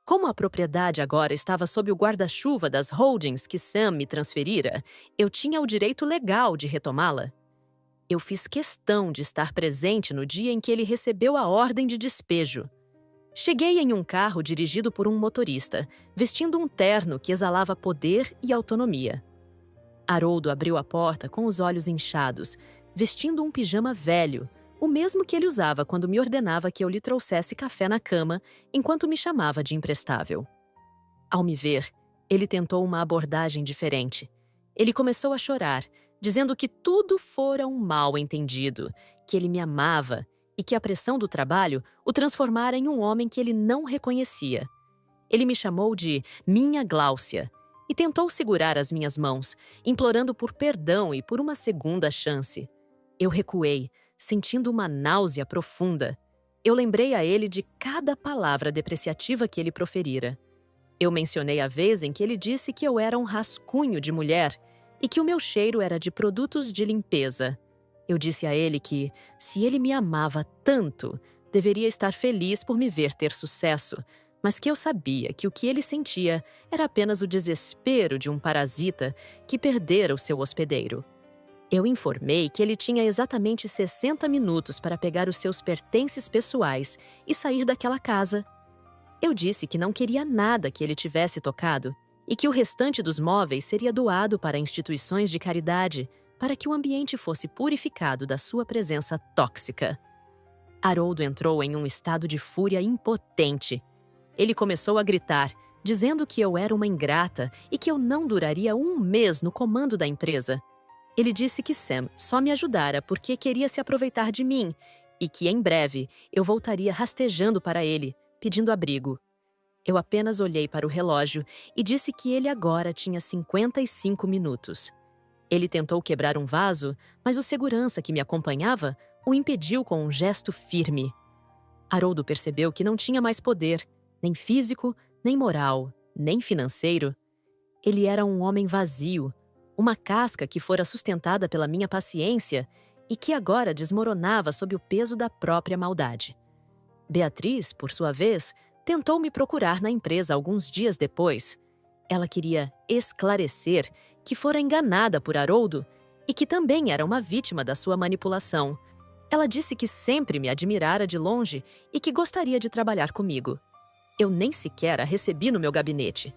Como a propriedade agora estava sob o guarda-chuva das holdings que Sam me transferira, eu tinha o direito legal de retomá-la. Eu fiz questão de estar presente no dia em que ele recebeu a ordem de despejo. Cheguei em um carro dirigido por um motorista, vestindo um terno que exalava poder e autonomia. Haroldo abriu a porta com os olhos inchados, vestindo um pijama velho, o mesmo que ele usava quando me ordenava que eu lhe trouxesse café na cama, enquanto me chamava de imprestável. Ao me ver, ele tentou uma abordagem diferente. Ele começou a chorar, dizendo que tudo fora um mal-entendido, que ele me amava e que a pressão do trabalho o transformara em um homem que ele não reconhecia. Ele me chamou de minha Gláucia e tentou segurar as minhas mãos, implorando por perdão e por uma segunda chance. Eu recuei, sentindo uma náusea profunda. Eu lembrei a ele de cada palavra depreciativa que ele proferira. Eu mencionei a vez em que ele disse que eu era um rascunho de mulher e que o meu cheiro era de produtos de limpeza. Eu disse a ele que, se ele me amava tanto, deveria estar feliz por me ver ter sucesso, mas que eu sabia que o que ele sentia era apenas o desespero de um parasita que perdera o seu hospedeiro. Eu informei que ele tinha exatamente 60 minutos para pegar os seus pertences pessoais e sair daquela casa. Eu disse que não queria nada que ele tivesse tocado e que o restante dos móveis seria doado para instituições de caridade para que o ambiente fosse purificado da sua presença tóxica. Haroldo entrou em um estado de fúria impotente. Ele começou a gritar, dizendo que eu era uma ingrata e que eu não duraria um mês no comando da empresa. Ele disse que Sam só me ajudara porque queria se aproveitar de mim e que, em breve, eu voltaria rastejando para ele, pedindo abrigo. Eu apenas olhei para o relógio e disse que ele agora tinha 55 minutos. Ele tentou quebrar um vaso, mas o segurança que me acompanhava o impediu com um gesto firme. Haroldo percebeu que não tinha mais poder, nem físico, nem moral, nem financeiro. Ele era um homem vazio, uma casca que fora sustentada pela minha paciência e que agora desmoronava sob o peso da própria maldade. Beatriz, por sua vez, tentou me procurar na empresa alguns dias depois. Ela queria esclarecer que fora enganada por Haroldo e que também era uma vítima da sua manipulação. Ela disse que sempre me admirara de longe e que gostaria de trabalhar comigo. Eu nem sequer a recebi no meu gabinete.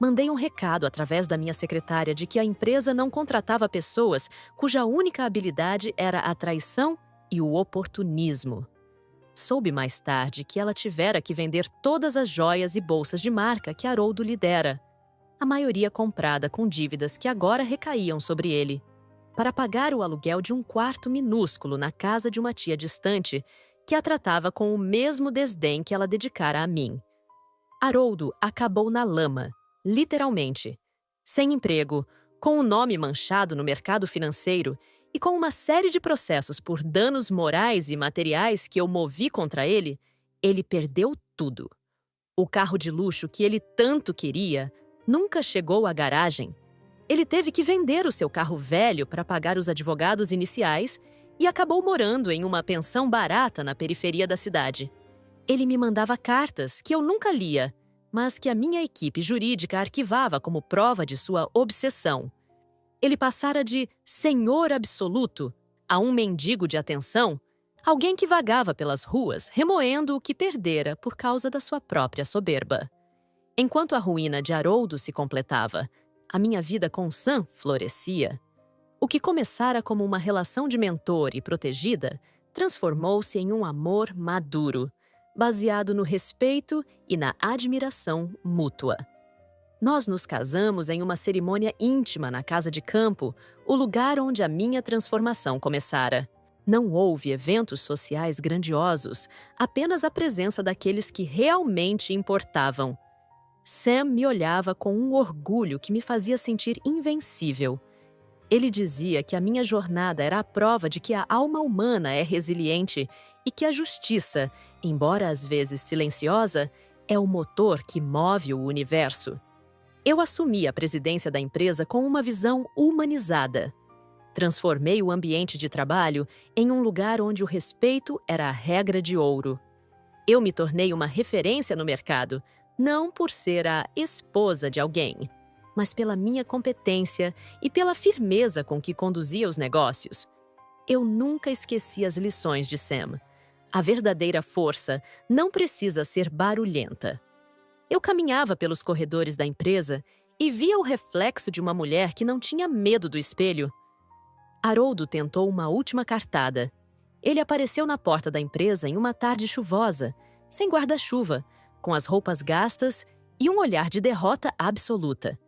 Mandei um recado através da minha secretária de que a empresa não contratava pessoas cuja única habilidade era a traição e o oportunismo. Soube mais tarde que ela tivera que vender todas as joias e bolsas de marca que Haroldo lhe dera, a maioria comprada com dívidas que agora recaíam sobre ele, para pagar o aluguel de um quarto minúsculo na casa de uma tia distante que a tratava com o mesmo desdém que ela dedicara a mim. Haroldo acabou na lama, literalmente, sem emprego, com o nome manchado no mercado financeiro e com uma série de processos por danos morais e materiais que eu movi contra ele, ele perdeu tudo. O carro de luxo que ele tanto queria nunca chegou à garagem. Ele teve que vender o seu carro velho para pagar os advogados iniciais e acabou morando em uma pensão barata na periferia da cidade. Ele me mandava cartas que eu nunca lia, mas que a minha equipe jurídica arquivava como prova de sua obsessão. Ele passara de senhor absoluto a um mendigo de atenção, alguém que vagava pelas ruas remoendo o que perdera por causa da sua própria soberba. Enquanto a ruína de Haroldo se completava, a minha vida com Sam florescia. O que começara como uma relação de mentor e protegida transformou-se em um amor maduro, baseado no respeito e na admiração mútua. Nós nos casamos em uma cerimônia íntima na casa de campo, o lugar onde a minha transformação começara. Não houve eventos sociais grandiosos, apenas a presença daqueles que realmente importavam. Sam me olhava com um orgulho que me fazia sentir invencível. Ele dizia que a minha jornada era a prova de que a alma humana é resiliente e que a justiça, embora às vezes silenciosa, é o motor que move o universo. Eu assumi a presidência da empresa com uma visão humanizada. Transformei o ambiente de trabalho em um lugar onde o respeito era a regra de ouro. Eu me tornei uma referência no mercado, não por ser a esposa de alguém, mas pela minha competência e pela firmeza com que conduzia os negócios. Eu nunca esqueci as lições de Sam. A verdadeira força não precisa ser barulhenta. Eu caminhava pelos corredores da empresa e via o reflexo de uma mulher que não tinha medo do espelho. Haroldo tentou uma última cartada. Ele apareceu na porta da empresa em uma tarde chuvosa, sem guarda-chuva, com as roupas gastas e um olhar de derrota absoluta.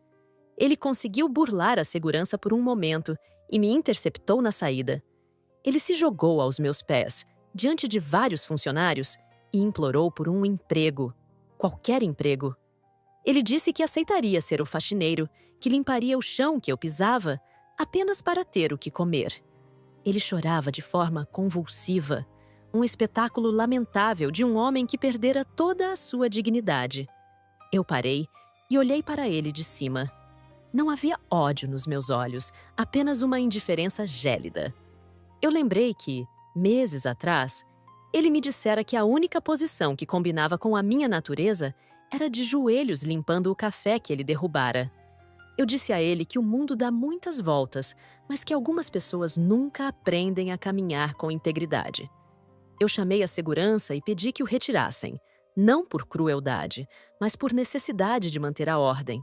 Ele conseguiu burlar a segurança por um momento e me interceptou na saída. Ele se jogou aos meus pés, diante de vários funcionários, e implorou por um emprego. Qualquer emprego. Ele disse que aceitaria ser o faxineiro, que limparia o chão que eu pisava, apenas para ter o que comer. Ele chorava de forma convulsiva, um espetáculo lamentável de um homem que perdera toda a sua dignidade. Eu parei e olhei para ele de cima. Não havia ódio nos meus olhos, apenas uma indiferença gélida. Eu lembrei que, meses atrás, ele me dissera que a única posição que combinava com a minha natureza era de joelhos limpando o café que ele derrubara. Eu disse a ele que o mundo dá muitas voltas, mas que algumas pessoas nunca aprendem a caminhar com integridade. Eu chamei a segurança e pedi que o retirassem, não por crueldade, mas por necessidade de manter a ordem.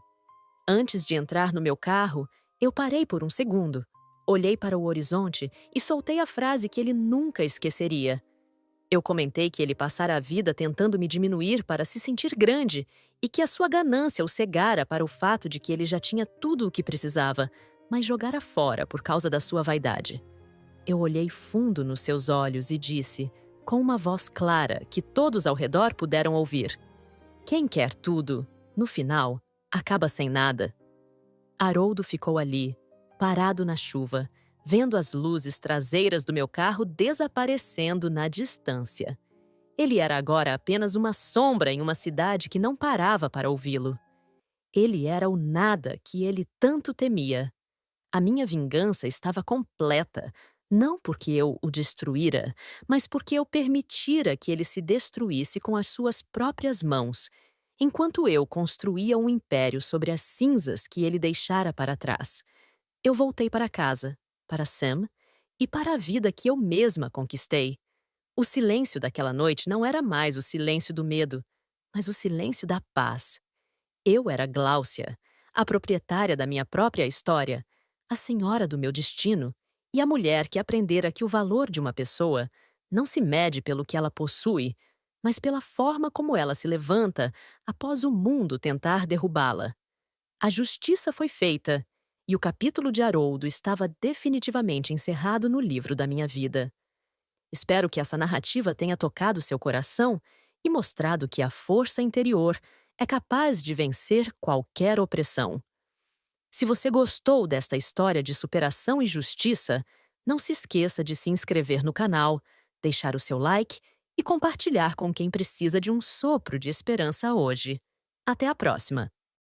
Antes de entrar no meu carro, eu parei por um segundo, olhei para o horizonte e soltei a frase que ele nunca esqueceria. Eu comentei que ele passara a vida tentando me diminuir para se sentir grande e que a sua ganância o cegara para o fato de que ele já tinha tudo o que precisava, mas jogara fora por causa da sua vaidade. Eu olhei fundo nos seus olhos e disse, com uma voz clara que todos ao redor puderam ouvir: quem quer tudo, no final, acaba sem nada. Haroldo ficou ali, parado na chuva, vendo as luzes traseiras do meu carro desaparecendo na distância. Ele era agora apenas uma sombra em uma cidade que não parava para ouvi-lo. Ele era o nada que ele tanto temia. A minha vingança estava completa, não porque eu o destruíra, mas porque eu permitira que ele se destruísse com as suas próprias mãos, enquanto eu construía um império sobre as cinzas que ele deixara para trás. Eu voltei para casa, para Sam e para a vida que eu mesma conquistei. O silêncio daquela noite não era mais o silêncio do medo, mas o silêncio da paz. Eu era Gláucia, a proprietária da minha própria história, a senhora do meu destino e a mulher que aprendera que o valor de uma pessoa não se mede pelo que ela possui, mas pela forma como ela se levanta após o mundo tentar derrubá-la. A justiça foi feita e o capítulo de Haroldo estava definitivamente encerrado no livro da minha vida. Espero que essa narrativa tenha tocado seu coração e mostrado que a força interior é capaz de vencer qualquer opressão. Se você gostou desta história de superação e justiça, não se esqueça de se inscrever no canal, deixar o seu like e compartilhar com quem precisa de um sopro de esperança hoje. Até a próxima!